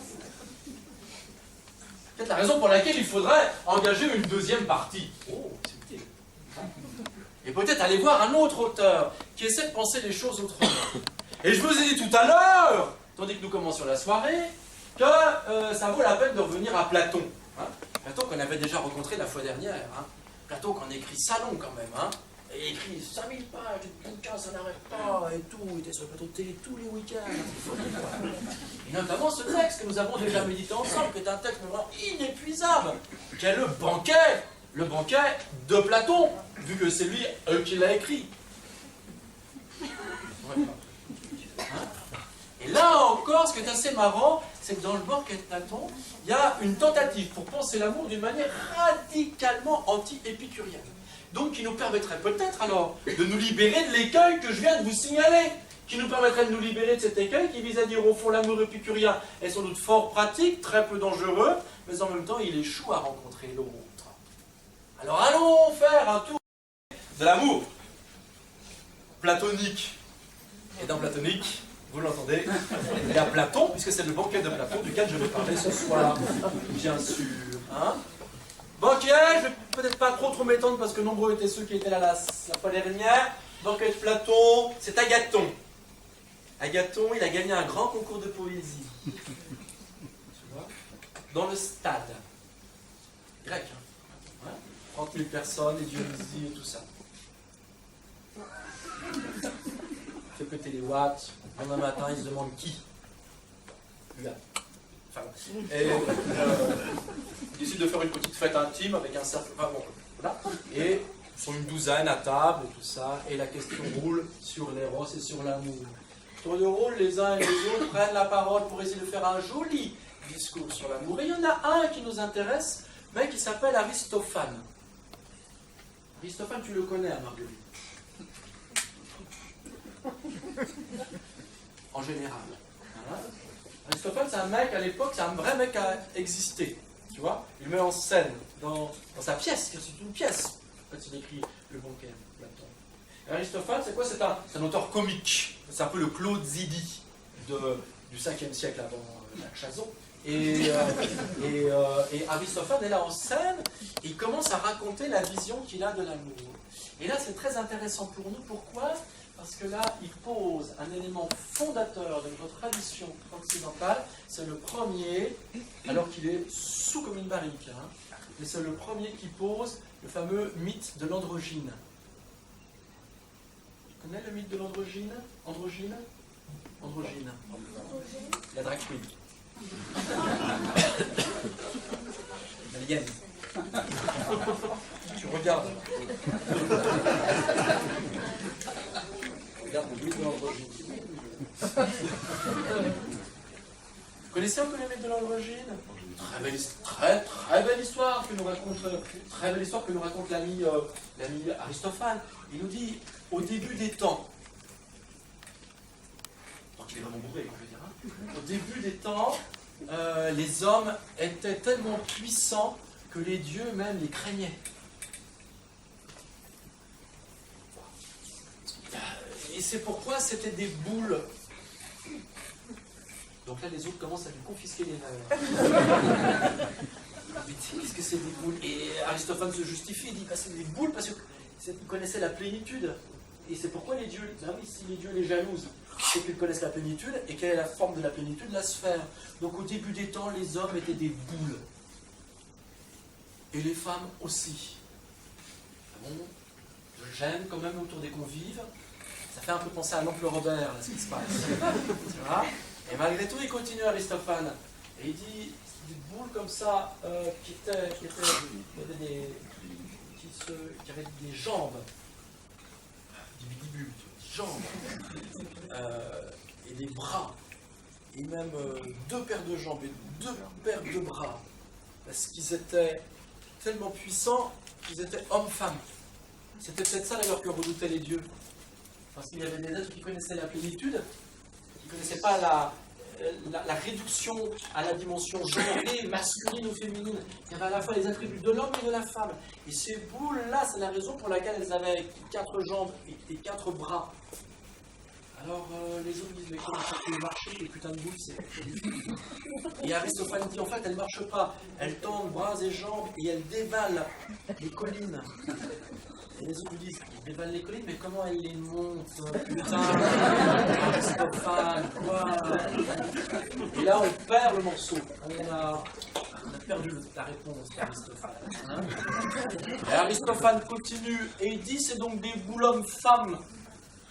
Peut-être la raison pour laquelle il faudrait engager une deuxième partie. Oh, subtil. Et peut-être aller voir un autre auteur qui essaie de penser les choses autrement. Et je vous ai dit tout à l'heure, tandis que nous commencions la soirée, que ça vaut la peine de revenir à Platon. Hein. Platon qu'on avait déjà rencontré la fois dernière. Hein. Platon qu'on écrit salon quand même. Hein. Et il écrit 5000 pages de bouquins, ça n'arrête pas, et tout. Il était sur le plateau de télé tous les week-ends. Et notamment ce texte que nous avons déjà médité ensemble, qui est un texte vraiment inépuisable, qui est le banquet de Platon, vu que c'est lui qui l'a écrit. Ouais. Hein? Et là encore, ce qui est assez marrant, c'est que dans le banquet de Platon, il y a une tentative pour penser l'amour d'une manière radicalement anti-épicurienne. Donc qui nous permettrait peut-être alors de nous libérer de l'écueil que je viens de vous signaler, qui nous permettrait de nous libérer de cet écueil qui vise à dire au fond l'amour épicurien est sans doute fort pratique, très peu dangereux, mais en même temps il échoue à rencontrer l'autre. Alors allons faire un tour de l'amour platonique. Et dans platonique, vous l'entendez, il y a Platon, puisque c'est le banquet de Platon duquel je vais parler ce soir, bien sûr. Hein. Bon, ok, je vais peut-être pas trop m'étendre parce que nombreux étaient ceux qui étaient là la fois dernière. Donc, Platon, c'est Agathon. Agathon, il a gagné un grand concours de poésie. Tu vois, dans le stade. Grec. Hein. Ouais. 30 000 personnes, et Dionysie et tout ça. Fait péter les watts. Un matin, il se demande qui. Lui. Enfin, et ils décident de faire une petite fête intime avec un cercle. Enfin, bon, voilà. Et ils sont une douzaine à table et tout ça. Et la question roule sur l'éros et sur l'amour. Tour de rôle, les uns et les autres prennent la parole pour essayer de faire un joli discours sur l'amour. Et il y en a un qui nous intéresse, mais qui s'appelle Aristophane. Aristophane, tu le connais, à Marguerite. En général. Voilà. Aristophane, c'est un mec, à l'époque, c'est un vrai mec à exister. Tu vois, il le met en scène dans sa pièce, car c'est une pièce. En fait, il écrit le banquet, Platon. Et Aristophane, c'est quoi? C'est un auteur comique. C'est un peu le Claude Zidi du 5e siècle avant la Chazon. Et Aristophane est là en scène, et il commence à raconter la vision qu'il a de l'amour. Et là, c'est très intéressant pour nous. Pourquoi? Parce que là, il pose un élément fondateur de notre tradition occidentale. C'est le premier, alors qu'il est sous comme une barrique, hein, mais c'est le premier qui pose le fameux mythe de l'androgyne. Tu connais le mythe de l'androgyne? Androgyne? Androgyne. La drag queen. L'alien. Tu regardes. Regarde le mythe de l'androgyne. Vous connaissez un peu le mythe de l'androgyne? Très belle histoire que nous raconte l'ami Aristophane. Il nous dit, au début des temps, donc il est vraiment bourré, je veux dire, hein, au début des temps, les hommes étaient tellement puissants que les dieux même les craignaient. Et c'est pourquoi c'était des boules. Donc là, les autres commencent à lui confisquer les nerfs. Mais qu'est-ce que c'est des boules? Et Aristophane se justifie, il dit bah, c'est des boules parce qu'ils connaissaient la plénitude. Et c'est pourquoi les dieux, bah oui, si les dieux les jalousent, c'est qu'ils connaissent la plénitude. Et quelle est la forme de la plénitude? La sphère. Donc au début des temps, les hommes étaient des boules. Et les femmes aussi. Bon, je gêne quand même autour des convives. Ça fait un peu penser à l'oncle Robert, là, ce qui se passe. Tu vois? Et malgré tout, il continue, Aristophane. Et il dit, des boules comme ça, qui avaient des jambes, des bidibules, des jambes, et des bras, et même 2 paires de jambes et 2 paires de bras, parce qu'ils étaient tellement puissants qu'ils étaient hommes-femmes. C'était peut-être ça d'ailleurs que redoutaient les dieux. Parce qu'il y avait des êtres qui connaissaient la plénitude, qui ne connaissaient pas la réduction à la dimension genrée, masculine ou féminine. Il y avait à la fois les attributs de l'homme et de la femme. Et ces boules-là, c'est la raison pour laquelle elles avaient 4 jambes et 4 bras. Alors les autres disent, mais comment ça peut marcher, les putains de boules, c'est... Et Aristophane dit, en fait, elles ne marchent pas. Elles tendent bras et jambes et elles dévalent les collines. Et les autres lui disent, ils dévalent les collines, mais comment elles les montent? Putain, Aristophane, quoi? Et là, on perd le morceau. On a perdu la réponse d'Aristophane. Hein, et Aristophane continue, et il dit, c'est donc des boules hommes-femmes.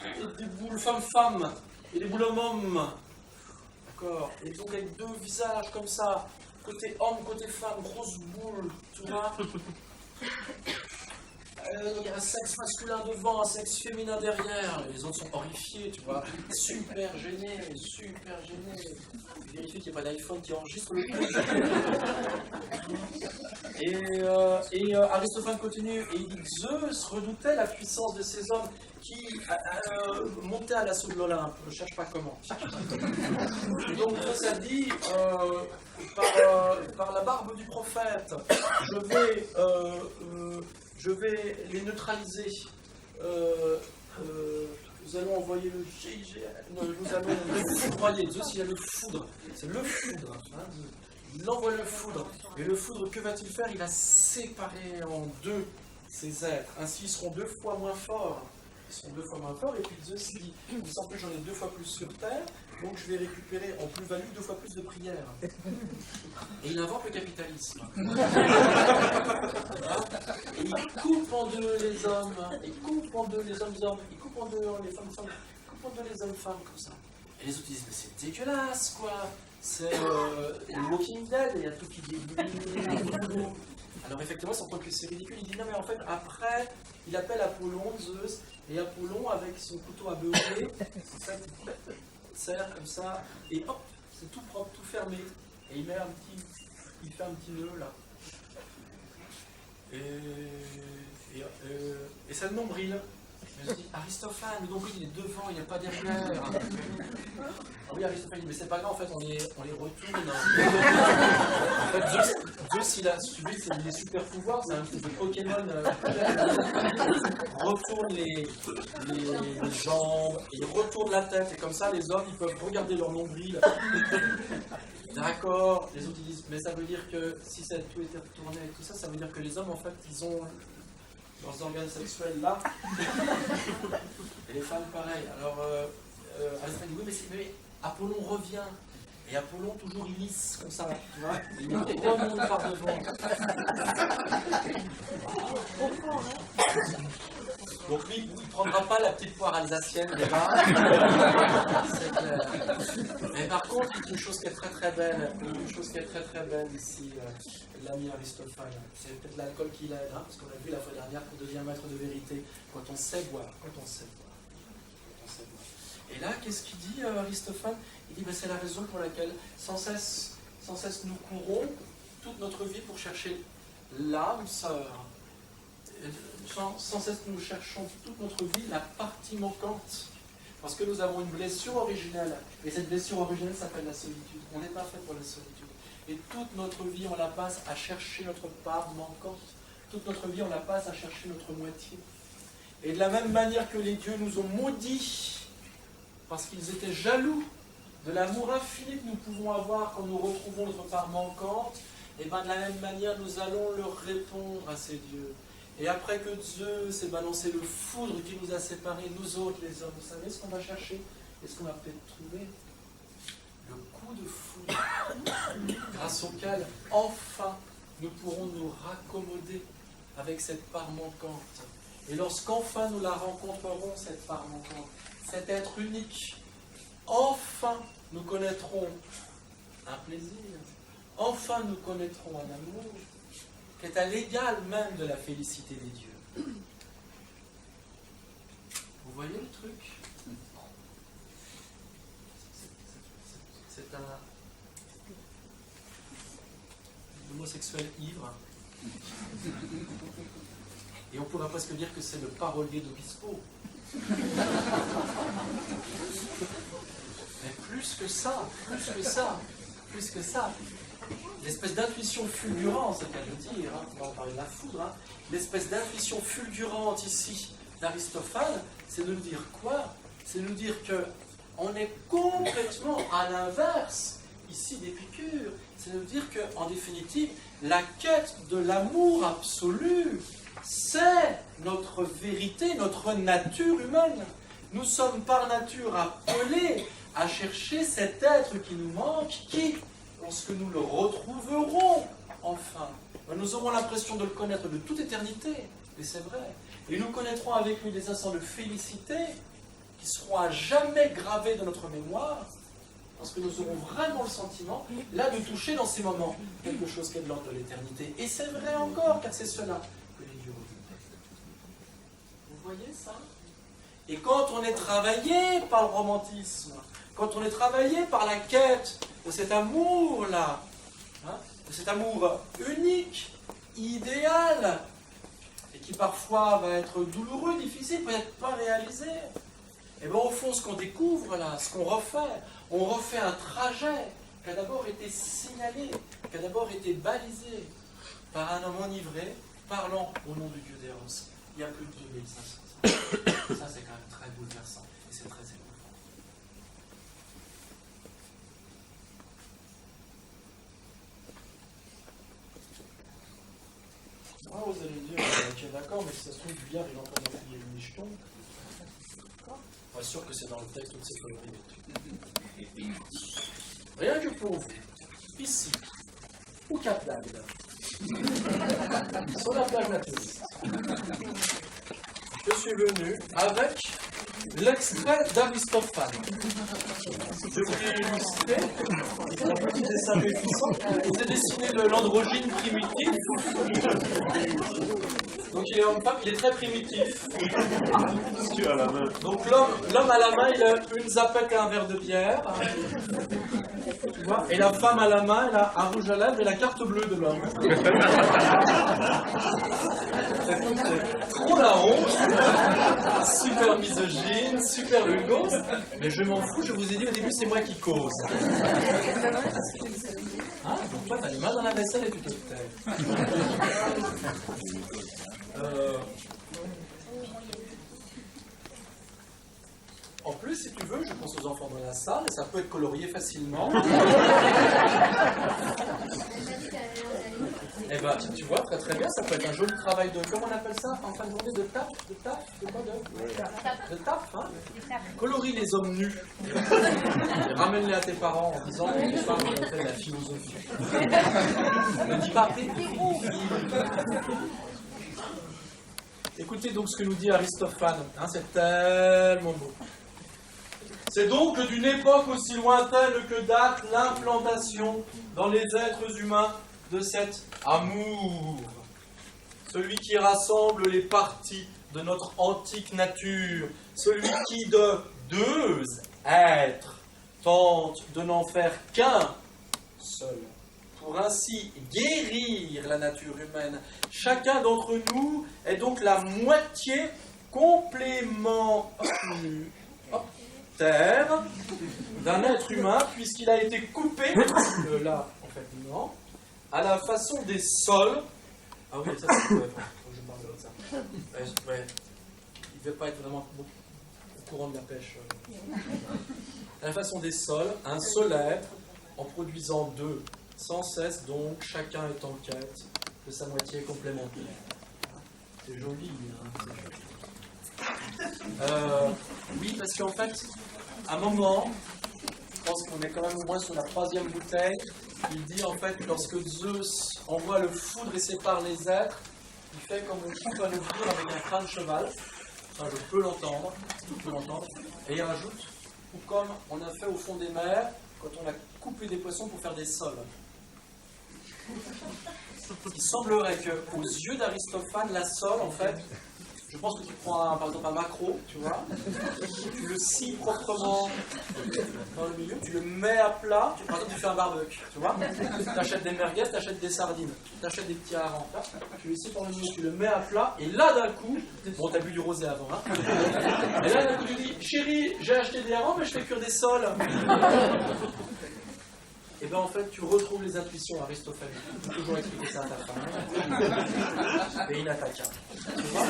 Et des boules femmes-femmes, et des boules hommes-hommes. D'accord? Et donc avec 2 visages comme ça, côté homme, côté femme, grosse boule, tu vois? Il y a un sexe masculin devant, un sexe féminin derrière. Les autres sont horrifiés, tu vois. Super gênés, super gênés. Vérifiez qu'il n'y a pas d'iPhone qui enregistre le truc. Et Aristophane continue, et il dit que Zeus redoutait la puissance de ces hommes qui montaient à l'assaut de l'Olympe. Je ne cherche pas comment. Et donc ça dit, par la barbe du prophète, je vais les neutraliser. Nous allons envoyer le GIGN. Nous allons le foudroyer. Zeus, il y a le foudre. C'est le foudre. Hein, il envoie le foudre. Et le foudre, que va-t-il faire? Il va séparer en deux ces êtres. Ainsi, ils seront 2 fois moins forts. Ils seront 2 fois moins forts. Et puis Zeus dit, il me semble que j'en ai 2 fois plus sur Terre, donc je vais récupérer en plus-value 2 fois plus de prières. Et il invente le capitalisme. Et il coupe en deux les hommes. Il coupe en deux les hommes-hommes. Il coupe en deux les femmes-femmes. Il coupe en deux les hommes-femmes, comme ça. Et les autres disent, mais c'est dégueulasse, quoi. C'est Walking Dead, il y a tout qui dit. Alors effectivement, c'est en tant que c'est ridicule. Il dit, non mais en fait, après, il appelle Apollon, Zeus, et Apollon, avec son couteau à beurrer, en fait, il serre comme ça, et hop, c'est tout propre, tout fermé. Et il fait un petit nœud là. Et ça le nombril. Je dis, Aristophane, le nombril il est devant, il n'est pas derrière. Ah oui, Aristophane, mais c'est pas grave, en fait, on les retourne. En fait, Zeus, il a subi les super pouvoirs, c'est un petit peu Pokémon. Il retourne les jambes, il retourne la tête, et comme ça, les hommes, ils peuvent regarder leur nombril. D'accord, les autres ils disent, mais ça veut dire que si ça tout était retourné et tout ça, ça veut dire que les hommes, en fait, ils ont leurs organes sexuels là, et les femmes pareil. Alors, Aristophane dit, oui, mais Apollon revient, et Apollon toujours il lisse comme ça, tu vois, il remonte par devant. Donc lui, il ne prendra pas la petite poire alsacienne déjà. C'est clair. Mais par contre, une chose qui est très très belle, ici, l'ami Aristophane, c'est peut-être l'alcool qui l'aide, hein, parce qu'on a vu la fois dernière qu'on devient maître de vérité quand on sait boire. Et là, qu'est-ce qu'il dit Aristophane? Il dit, ben, c'est la raison pour laquelle sans cesse nous courons toute notre vie pour chercher l'âme sœur. Sans cesse nous cherchons toute notre vie la partie manquante. Parce que nous avons une blessure originelle. Et cette blessure originelle s'appelle la solitude. On n'est pas fait pour la solitude. Et toute notre vie, on la passe à chercher notre part manquante. Toute notre vie, on la passe à chercher notre moitié. Et de la même manière que les dieux nous ont maudits, parce qu'ils étaient jaloux de l'amour infini que nous pouvons avoir quand nous retrouvons notre part manquante, et bien de la même manière, nous allons leur répondre à ces dieux. Et après que Zeus ait balancé le foudre qui nous a séparés, nous autres les hommes, vous savez ce qu'on va chercher? Et ce qu'on va peut-être trouver? Le coup de foudre, grâce auquel, enfin, nous pourrons nous raccommoder avec cette part manquante. Et lorsqu'enfin nous la rencontrerons, cette part manquante, cet être unique, enfin nous connaîtrons un plaisir, enfin nous connaîtrons un amour, qui est à l'égal même de la félicité des dieux. Vous voyez le truc? C'est un homosexuel ivre. Et on pourrait presque dire que c'est le parolier d'Obispo. Mais plus que ça. L'espèce d'intuition fulgurante, c'est qu'à le dire, hein, on va parler de la foudre, hein, l'espèce d'intuition fulgurante ici d'Aristophane, c'est de nous dire quoi? C'est de nous dire qu'on est complètement à l'inverse ici d'Épicure. C'est de nous dire qu'en définitive, la quête de l'amour absolu, c'est notre vérité, notre nature humaine. Nous sommes par nature appelés à chercher cet être qui nous manque, qui, lorsque nous le retrouverons, enfin, nous aurons l'impression de le connaître de toute éternité, et c'est vrai. Et nous connaîtrons avec lui des instants de félicité qui seront à jamais gravés dans notre mémoire, parce que nous aurons vraiment le sentiment, là, de toucher dans ces moments quelque chose qui est de l'ordre de l'éternité. Et c'est vrai encore, car c'est cela que les dieux reviennent. Vous voyez ça? Et quand on est travaillé par le romantisme, quand on est travaillé par la quête de cet amour-là, hein, de cet amour unique, idéal, et qui parfois va être douloureux, difficile, peut-être pas réalisé, et bien au fond, ce qu'on découvre là, ce qu'on refait, on refait un trajet qui a d'abord été signalé, qui a d'abord été balisé par un homme enivré, parlant au nom du Dieu d'Eros, il y a plus de 2500 ans. Ça, c'est quand même très bouleversant, et c'est très émouvant. d'accord, mais si ça se trouve, Vuillard, il est en train d'enfiler le micheton. Pas sûr que c'est dans le texte toutes ces conneries. Rien que pour vous, ici, au Cap d'Agde, sur la plage naturiste, je suis venu avec l'extrait d'Aristophane. Je voulais illustrer un petit dessin réticent. C'est dessiné de l'androgyne primitif. Donc il est homme-femme, il est très primitif. Donc l'homme à la main, il a une zapette et un verre de bière. Tu vois, et la femme à la main, elle a un rouge à lèvres et la carte bleue de l'homme. C'est trop la honte. Super misogyne, super vulgose. Mais je m'en fous, je vous ai dit au début, c'est moi qui cause. Hein? Donc toi, t'as les mains dans la vaisselle et tu te tais. En plus, si tu veux, je pense aux enfants dans la salle et ça peut être colorié facilement. Eh ben, tu vois, très très bien, ça peut être un joli travail de, comment on appelle ça, en fin de journée, de taf, de quoi de taf, hein. Colorie les hommes nus. Et ramène-les à tes parents en disant que tu parles de la philosophie. Ne dis pas après. Écoutez donc ce que nous dit Aristophane, hein, c'est tellement beau. C'est donc d'une époque aussi lointaine que date l'implantation dans les êtres humains de cet amour, celui qui rassemble les parties de notre antique nature, celui qui de deux êtres tente de n'en faire qu'un seul, pour ainsi guérir la nature humaine. Chacun d'entre nous est donc la moitié complémentaire d'un être humain, puisqu'il a été coupé, là, en fait, non, à la façon des sols. Ah oui, ça, c'est faut que je parle de ça. Ouais. Il ne devait pas être vraiment au courant de la pêche. À la façon des sols, un seul être, en produisant deux, sans cesse, donc, chacun est en quête de sa moitié complémentaire. C'est joli, hein, c'est joli. Oui, parce qu'en fait, à un moment, je pense qu'on est quand même au moins sur la 3e bouteille, il dit en fait, lorsque Zeus envoie le foudre et sépare les êtres, il fait comme on coupe un ouvrier avec un crâne cheval, enfin, je peux l'entendre, et il rajoute, ou comme on a fait au fond des mers, quand on a coupé des poissons pour faire des sols. Il semblerait qu'aux yeux d'Aristophane, la sole, en fait, je pense que tu prends par exemple un maquereau, tu vois, tu le scies proprement dans le milieu, tu le mets à plat, par exemple tu fais un barbecue, tu vois, tu achètes des merguez, tu achètes des sardines, tu achètes des petits harengs, tu le scies dans le milieu, tu le mets à plat, et là d'un coup, bon t'as bu du rosé avant, hein, et là d'un coup tu dis, chérie, j'ai acheté des harengs mais je fais cuire des sols. Et bien en fait, tu retrouves les intuitions aristophaniques. Tu peux toujours expliquer ça à ta femme. Et inattaquable. Tu vois ?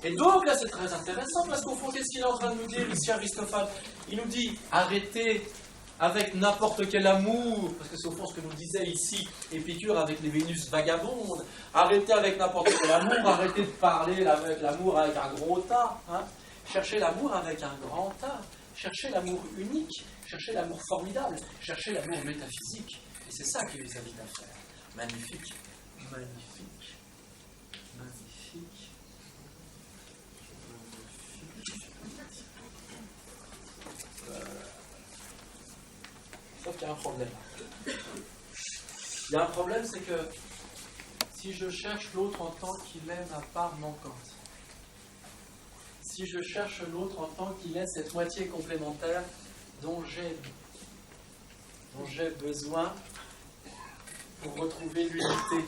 Et donc là, c'est très intéressant parce qu'au fond, qu'est-ce qu'il est en train de nous dire ici, Aristophane ? Il nous dit arrêtez avec n'importe quel amour, parce que c'est au fond ce que nous disait ici Épicure avec les Vénus vagabondes. Arrêtez avec n'importe quel amour, arrêtez de parler avec l'amour avec un gros tas. Hein ? Cherchez l'amour avec un grand tas. Cherchez l'amour unique. Cherchez l'amour formidable, cherchez l'amour métaphysique. Et c'est ça qu'il les invite à faire. Magnifique, magnifique, magnifique, Sauf qu'il y a un problème. Il y a un problème, c'est que si je cherche l'autre en tant qu'il est ma part manquante, si je cherche l'autre en tant qu'il est cette moitié complémentaire dont j'ai besoin pour retrouver l'unité.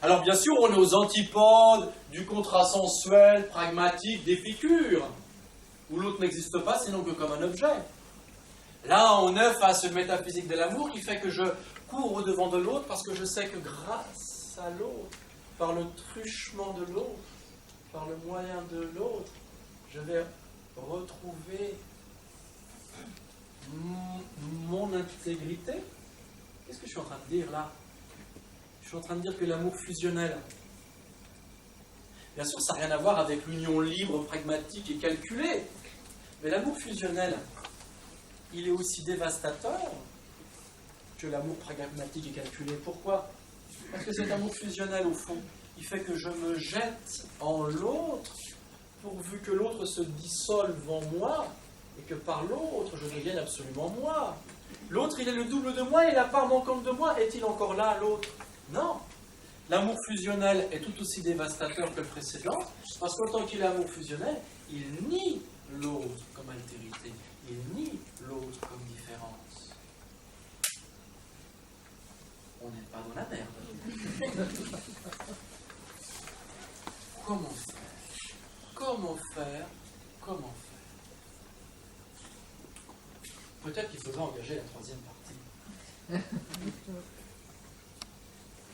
Alors bien sûr, on est aux antipodes du contrat sensuel, pragmatique d'Épicure, où l'autre n'existe pas sinon que comme un objet. Là, on est face à une métaphysique de l'amour qui fait que je cours au-devant de l'autre parce que je sais que grâce à l'autre, par le truchement de l'autre, par le moyen de l'autre, je vais retrouver mon intégrité. Qu'est-ce que je suis en train de dire là ? Je suis en train de dire que l'amour fusionnel, bien sûr, ça n'a rien à voir avec l'union libre, pragmatique et calculée. Mais l'amour fusionnel, il est aussi dévastateur que l'amour pragmatique et calculé. Pourquoi? Parce que cet amour fusionnel, au fond, il fait que je me jette en l'autre, pourvu que l'autre se dissolve en moi, et que par l'autre, je devienne absolument moi. L'autre, il est le double de moi, et la part manquante de moi, est-il encore là, l'autre? Non. L'amour fusionnel est tout aussi dévastateur que le précédent, parce qu'autant qu'il est amour fusionnel, il nie l'autre comme altérité, il nie l'autre comme différence. On n'est pas dans la merde. Comment faire? Comment faire? Comment faire? Peut-être qu'il faudra engager la troisième partie.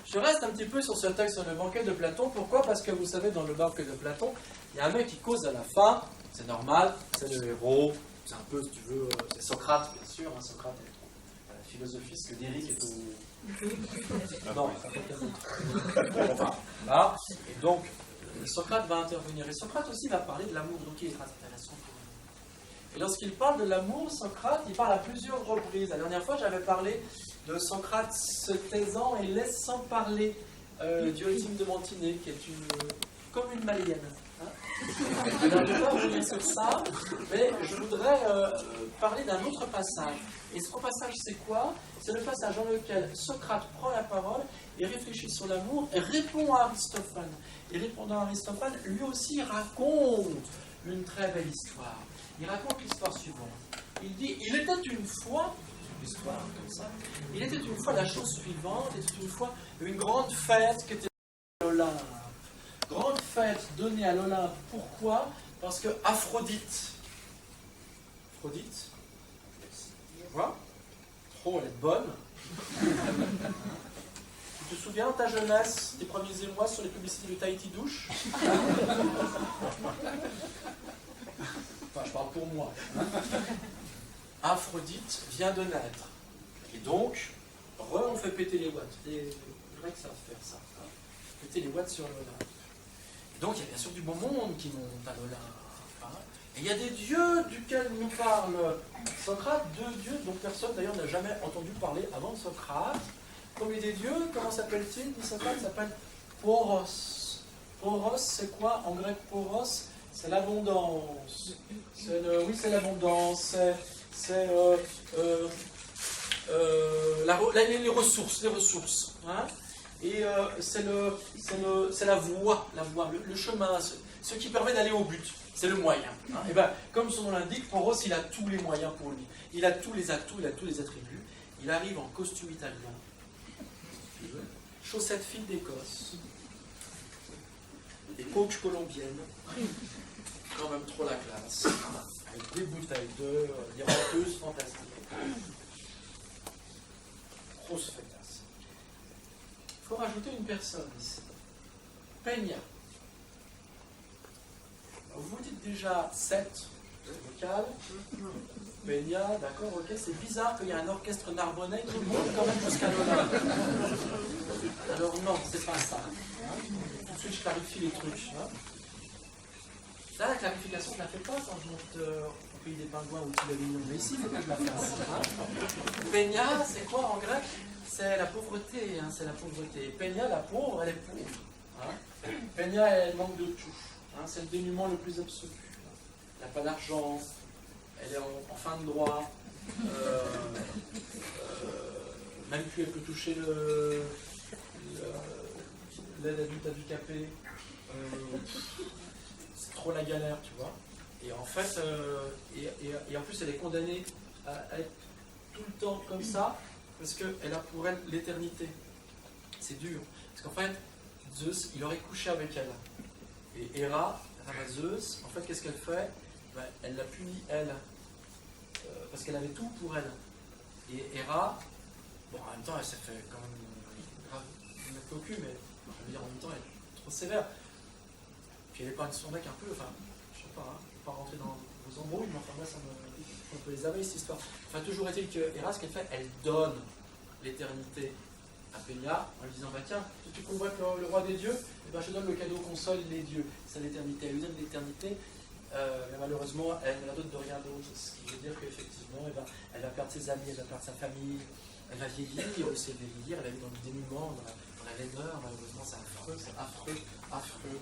Je reste un petit peu sur ce texte sur le banquet de Platon. Pourquoi? Parce que vous savez, dans le banquet de Platon, il y a un mec qui cause à la fin. C'est normal, c'est le héros. C'est un peu, si tu veux, c'est Socrate, bien sûr. Hein, Socrate est philosophiste que d'Éric est au... Non, ça fait quelqu'un d'autre. Enfin, là. Et donc, Socrate va intervenir. Et Socrate aussi va parler de l'amour. Donc, il est très intéressant pour nous. Et lorsqu'il parle de l'amour, Socrate, il parle à plusieurs reprises. La dernière fois, j'avais parlé de Socrate se taisant et laissant parler Diotima de Mantinet, qui est comme une malienne. Hein. Alors, je ne vais pas revenir sur ça, mais je voudrais parler d'un autre passage. Et ce passage, c'est quoi? C'est le passage dans lequel Socrate prend la parole et réfléchit sur l'amour et répond à Aristophane. Et répondant à Aristophane, lui aussi raconte une très belle histoire. Il raconte l'histoire suivante. Il dit, il était une fois... histoire comme ça. Il était une fois la chose suivante, il était une fois une grande fête qui était à l'Olympe. Grande fête donnée à l'Olympe. Pourquoi? Parce que Aphrodite, tu vois? Trop, elle est bonne. Tu te souviens de ta jeunesse, tes premiers émois sur les publicités de Tahiti Douche? Enfin, je parle pour moi. Aphrodite vient de naître. Et donc, on fait péter les watts. Les Grecs savent faire ça. Hein. Péter les watts sur l'Olympe. Et donc, il y a bien sûr du beau monde qui monte à l'Olympe. Hein. Et il y a des dieux duquel nous parle Socrate, deux dieux dont personne d'ailleurs n'a jamais entendu parler avant de Socrate. Comme des dieux, comment s'appelle-t-il? Socrate s'appelle Poros. Poros, c'est quoi en grec? Poros, c'est l'abondance. Oui, c'est l'abondance. C'est les ressources. Hein? Et c'est la voie, le chemin, ce qui permet d'aller au but. C'est le moyen. Hein? Et ben, comme son nom l'indique, Poros, il a tous les moyens pour lui. Il a tous les atouts, il a tous les attributs. Il arrive en costume italien, chaussettes fines d'Écosse, des coachs colombiennes, quand même trop la classe. Avec des bouteilles de des renteuses fantastiques. Grosse fêtasse. Il faut rajouter une personne ici. Peña. Vous vous dites déjà 7 vocal. Peña, d'accord, ok. C'est bizarre qu'il y ait un orchestre narbonnais qui monte quand même jusqu'à l'Olympe. Alors non, c'est pas ça. Hein. Tout de suite, je clarifie les trucs. Hein. Là, la clarification, je ne la fais pas quand je monte au pays des pingouins ou au Avignon. Mais ici, il faut que je la fasse. Hein. Peña, c'est quoi en grec? C'est la pauvreté. Hein, c'est la pauvreté. Peña, la pauvre, elle est pauvre. Hein. Peña, elle manque de tout. Hein, c'est le dénuement le plus absolu. Elle n'a pas d'argent. Elle est en fin de droit. Même plus, elle peut toucher l'aide adulte handicapé. C'est trop la galère, tu vois. Et en fait, et en plus, elle est condamnée à être tout le temps comme ça, parce qu'elle a pour elle l'éternité. C'est dur. Parce qu'en fait, Zeus, il aurait couché avec elle. Et Héra, la femme à Zeus, en fait, qu'est-ce qu'elle fait? Ben, elle l'a punie, elle. Parce qu'elle avait tout pour elle. Et Héra, bon, en même temps, elle s'est fait quand même grave mettre au cul, mais je veux dire, en même temps, elle est trop sévère. Puis elle épargne son mec un peu, enfin, je sais pas, hein, je ne vais pas rentrer dans vos embrouilles, mais enfin, moi, ça me les abeilles, cette histoire. Enfin, toujours est-il que Héra, ce qu'elle fait, elle donne l'éternité à Peña en lui disant bah, tiens, tu convoques le roi des dieux, eh ben, je te donne le cadeau console les dieux. C'est l'éternité. Elle lui donne l'éternité, mais malheureusement, elle ne la donne de rien d'autre. Ce qui veut dire qu'effectivement, eh ben, elle va perdre ses amis, elle va perdre sa famille, elle va vieillir aussi, elle va vieillir, elle va vivre dans le dénuement, dans la laideur. Malheureusement, c'est affreux, affreux.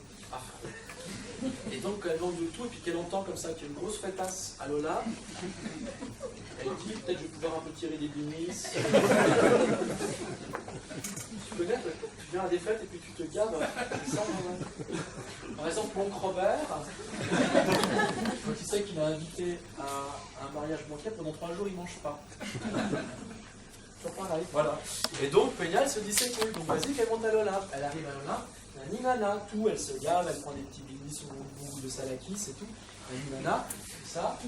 Et donc, elle manque de tout, et puis qu'elle entend comme ça qu'il y a une grosse fêtasse à Lola, elle dit peut-être je vais pouvoir un peu tirer des binis. Tu connais, tu viens à des fêtes et puis tu te gardes. Par exemple, mon Robert, quand il sait qu'il a invité à un mariage banquet, pendant 3 jours il ne mange pas. Pareil, voilà. Et donc, Peña, elle se dit c'est cool, donc vas-y qu'elle monte à Lola. Elle arrive à Lola, nani nana, tout, elle se gave, elle prend des petits binis ou bout de salakis et tout. Nani nana, tout ça,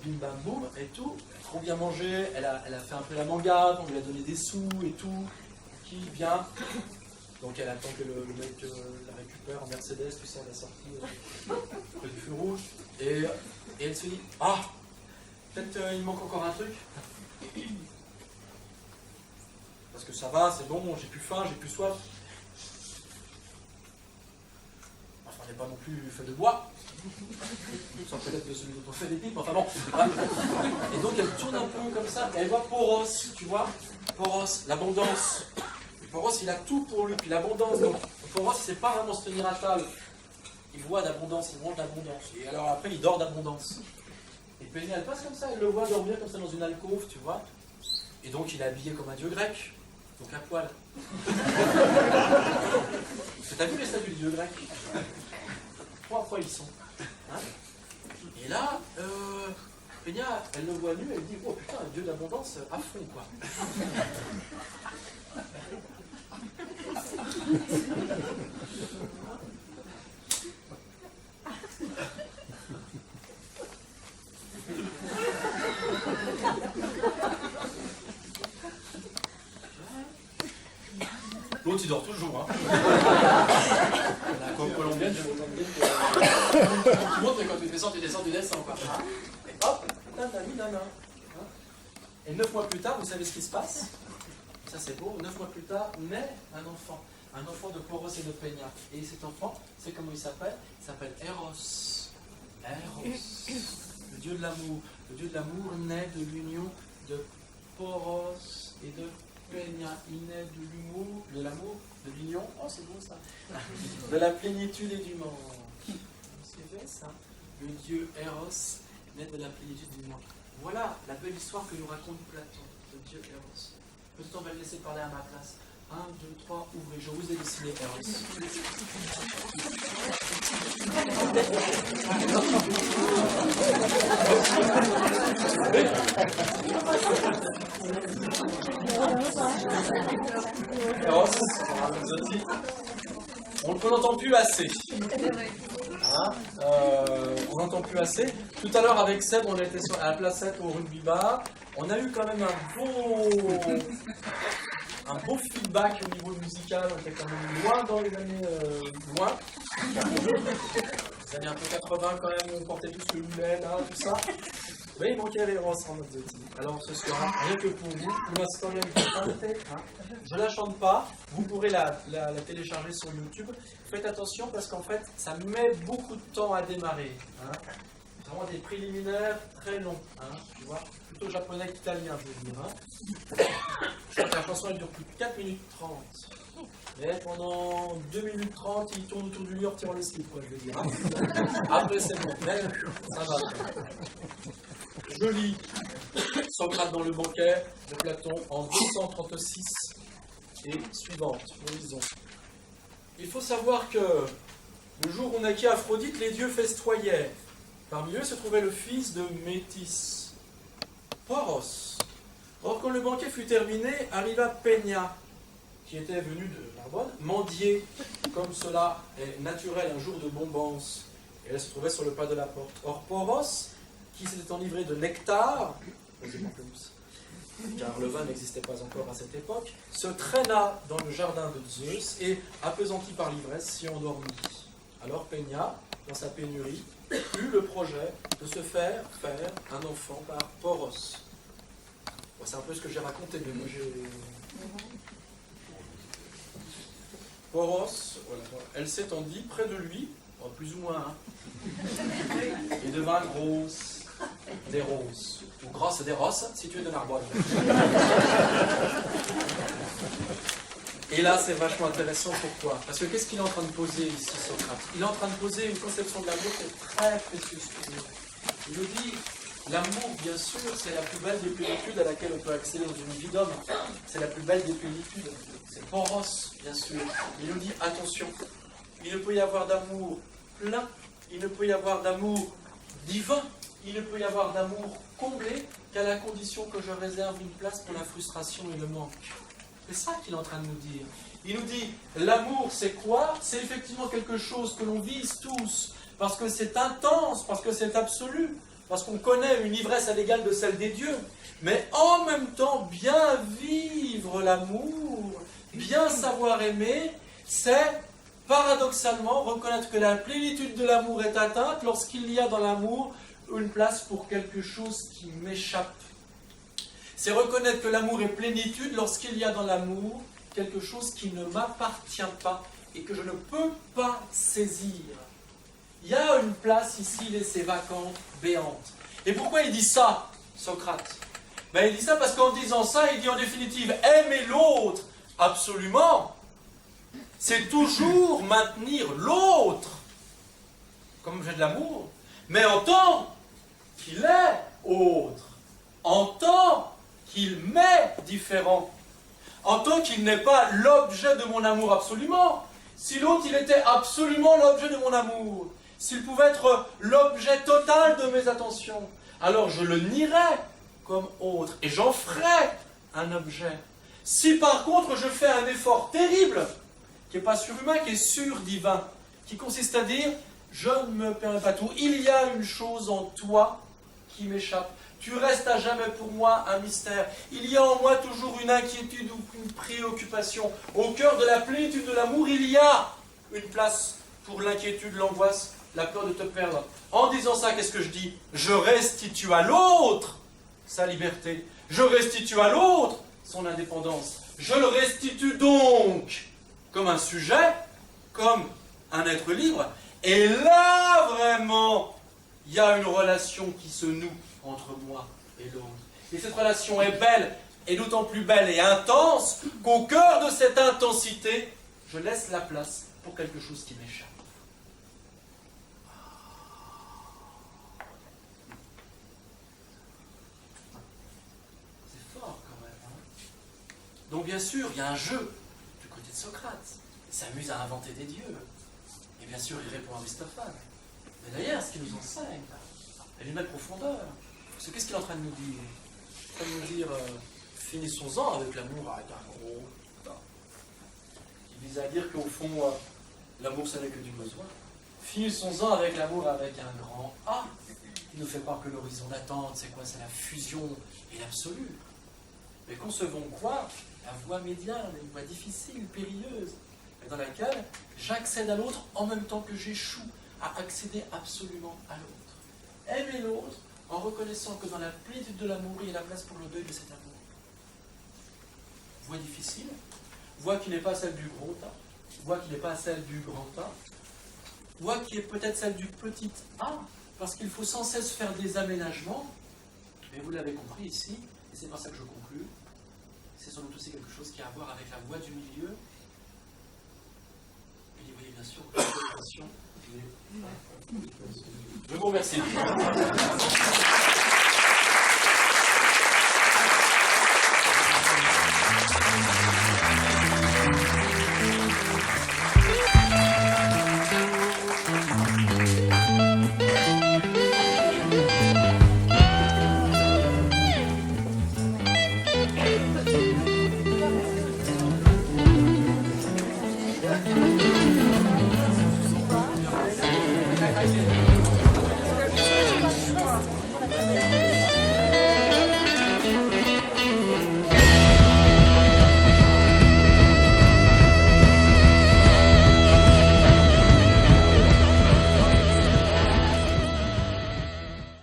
bim bam boum et tout. Trop bien mangé, elle a fait un peu la mangade, on lui a donné des sous et tout. Qui vient. Donc elle attend que le mec la récupère en Mercedes, tu sais, à la sortie près du feu rouge. Et elle se dit ah, peut-être il manque encore un truc. Parce que ça va, c'est bon, j'ai plus faim, j'ai plus soif. Enfin, on n'est pas non plus fait de bois. Sans peut-être de celui dont on fait des pipes, enfin bon. Et donc elle tourne un peu comme ça, et elle voit Poros, tu vois. Poros, l'abondance. Poros, il a tout pour lui, puis l'abondance. Donc, Poros, il ne sait pas vraiment se tenir à table. Il voit d'abondance, il mange d'abondance. Et alors après, il dort d'abondance. Et Peña, elle passe comme ça, elle le voit dormir comme ça dans une alcôve, tu vois. Et donc, il est habillé comme un dieu grec. Donc à poil. T'as vu les statues des dieux grecs? 3 fois ils sont. Hein, et là, Peña, elle le voit nu, elle dit oh putain, un dieu d'abondance à fond quoi. L'autre il dort toujours. Hein. La colombienne, je vous dis que tu montes, mais quand tu descends, tu descends quoi. Et hop, nanana. Et 9 mois plus tard, vous savez ce qui se passe? Ça c'est beau, 9 mois plus tard, naît un enfant de Poros et de Peña. Et cet enfant, c'est comment il s'appelle? Il s'appelle Eros. Eros, le dieu de l'amour. Le dieu de l'amour naît de l'union de Poros et de Peña. Il naît de l'amour, de l'union, oh c'est beau ça, de la plénitude et du manque. Vous suivez ça? Le dieu Eros naît de la plénitude du manque. Voilà la belle histoire que nous raconte Platon, le dieu Eros. Peut-être on va le laisser parler à ma place. 1, 2, 3, ouvrez. Je vous ai dessiné Eros. Eros, on ne l'entend plus assez. Hein, on n'entend plus assez. Tout à l'heure avec Seb, on était à la place 7 au rugby bar. On a eu quand même un beau feedback au niveau musical. On était quand même loin dans les années loin. Les années un peu 80 quand même, on portait tous le houlet là, tout ça. Oui, il manquait Eros en mode de team. Alors ce soir, rien que pour vous, une historienne qui chante, hein. Je ne la chante pas, vous pourrez la télécharger sur YouTube. Faites attention parce qu'en fait, ça met beaucoup de temps à démarrer. Hein. Vraiment des préliminaires très longs, hein, tu vois, plutôt japonais qu'italien, je veux dire. Hein. Je crois que la chanson elle dure plus de 4 minutes 30. Mais pendant 2 minutes 30, il tourne autour du lit en tirant les slips, quoi, je veux dire. Hein. Après, c'est bon, mais ça va. Je lis Socrate dans le banquet de Platon en 236 et suivante. Nous lisons. Il faut savoir que le jour où naquit Aphrodite, les dieux festoyaient. Parmi eux se trouvait le fils de Métis, Poros. Or, quand le banquet fut terminé, arriva Peña, qui était venu de Narbonne, mendier, comme cela est naturel un jour de bombance. Et elle se trouvait sur le pas de la porte. Or, Poros, qui s'était enivré de nectar, car le vin n'existait pas encore à cette époque, se traîna dans le jardin de Zeus et, appesanti par l'ivresse, s'y endormit. Alors Peña, dans sa pénurie, eut le projet de se faire un enfant par Poros. Bon, c'est un peu ce que j'ai raconté, mais moi j'ai... Poros, voilà, elle s'étendit près de lui, plus ou moins, et devint grosse des roses, ou grosse des roses, si tu es de Narbonne. Et là, c'est vachement intéressant. Pourquoi? Parce que qu'est-ce qu'il est en train de poser ici, Socrate? Il est en train de poser une conception de l'amour qui est très précieuse pour nous. Il nous dit, l'amour, bien sûr, c'est la plus belle des plénitudes à laquelle on peut accéder dans une vie d'homme. C'est la plus belle des plénitudes. C'est Poros, bien sûr. Il nous dit, attention, il ne peut y avoir d'amour plein, il ne peut y avoir d'amour divin, il ne peut y avoir d'amour comblé qu'à la condition que je réserve une place pour la frustration et le manque. C'est ça qu'il est en train de nous dire. Il nous dit, l'amour c'est quoi? C'est effectivement quelque chose que l'on vise tous, parce que c'est intense, parce que c'est absolu, parce qu'on connaît une ivresse à l'égal de celle des dieux. Mais en même temps, bien vivre l'amour, bien savoir aimer, c'est paradoxalement reconnaître que la plénitude de l'amour est atteinte lorsqu'il y a dans l'amour une place pour quelque chose qui m'échappe. C'est reconnaître que l'amour est plénitude lorsqu'il y a dans l'amour quelque chose qui ne m'appartient pas et que je ne peux pas saisir. Il y a une place ici laissée vacante, béante. Et pourquoi il dit ça, Socrate? Ben, il dit ça parce qu'en disant ça, il dit en définitive, aimer l'autre, absolument, c'est toujours maintenir l'autre comme objet de l'amour, mais en tant qu'il est autre, en tant qu'il m'est différent, en tant qu'il n'est pas l'objet de mon amour absolument. Si l'autre, il était absolument l'objet de mon amour, s'il pouvait être l'objet total de mes attentions, alors je le nierais comme autre, et j'en ferais un objet. Si par contre je fais un effort terrible, qui n'est pas surhumain, qui est surdivin, qui consiste à dire, je ne me permets pas tout, il y a une chose en toi qui m'échappe. Tu restes à jamais pour moi un mystère. Il y a en moi toujours une inquiétude ou une préoccupation. Au cœur de la plénitude de l'amour, il y a une place pour l'inquiétude, l'angoisse, la peur de te perdre. En disant ça, qu'est-ce que je dis? Je restitue à l'autre sa liberté. Je restitue à l'autre son indépendance. Je le restitue donc comme un sujet, comme un être libre. Et là, vraiment, il y a une relation qui se noue entre moi et l'autre. Et cette relation est belle, et d'autant plus belle et intense, qu'au cœur de cette intensité, je laisse la place pour quelque chose qui m'échappe. C'est fort quand même. Hein? Donc bien sûr, il y a un jeu du côté de Socrate. Il s'amuse à inventer des dieux. Et bien sûr, il répond à Aristophane. Mais d'ailleurs, ce qu'il nous enseigne, elle est d'une belle profondeur. Parce que qu'est-ce qu'il est en train de nous dire? Il est en train de nous dire, finissons-en avec l'amour avec un gros A. Il vise à dire qu'au fond, l'amour, ça n'est que du besoin. Finissons-en avec l'amour avec un grand A. Il nous fait croire que l'horizon d'attente, c'est quoi? C'est la fusion et l'absolu. Mais concevons quoi? La voie médiane, une voie difficile, périlleuse, mais dans laquelle j'accède à l'autre en même temps que j'échoue à accéder absolument à l'autre. Aimer l'autre en reconnaissant que dans la plénitude de l'amour, il y a la place pour le deuil de cet amour. Voie difficile, voie qui n'est pas celle du gros A, voie qui n'est pas celle du grand A, voie qui est peut-être celle du petit A, parce qu'il faut sans cesse faire des aménagements, mais vous l'avez compris ici, et c'est par ça que je conclue, c'est sans doute aussi quelque chose qui a à voir avec la voie du milieu, et vous voyez bien sûr que la question est... Je vous remercie.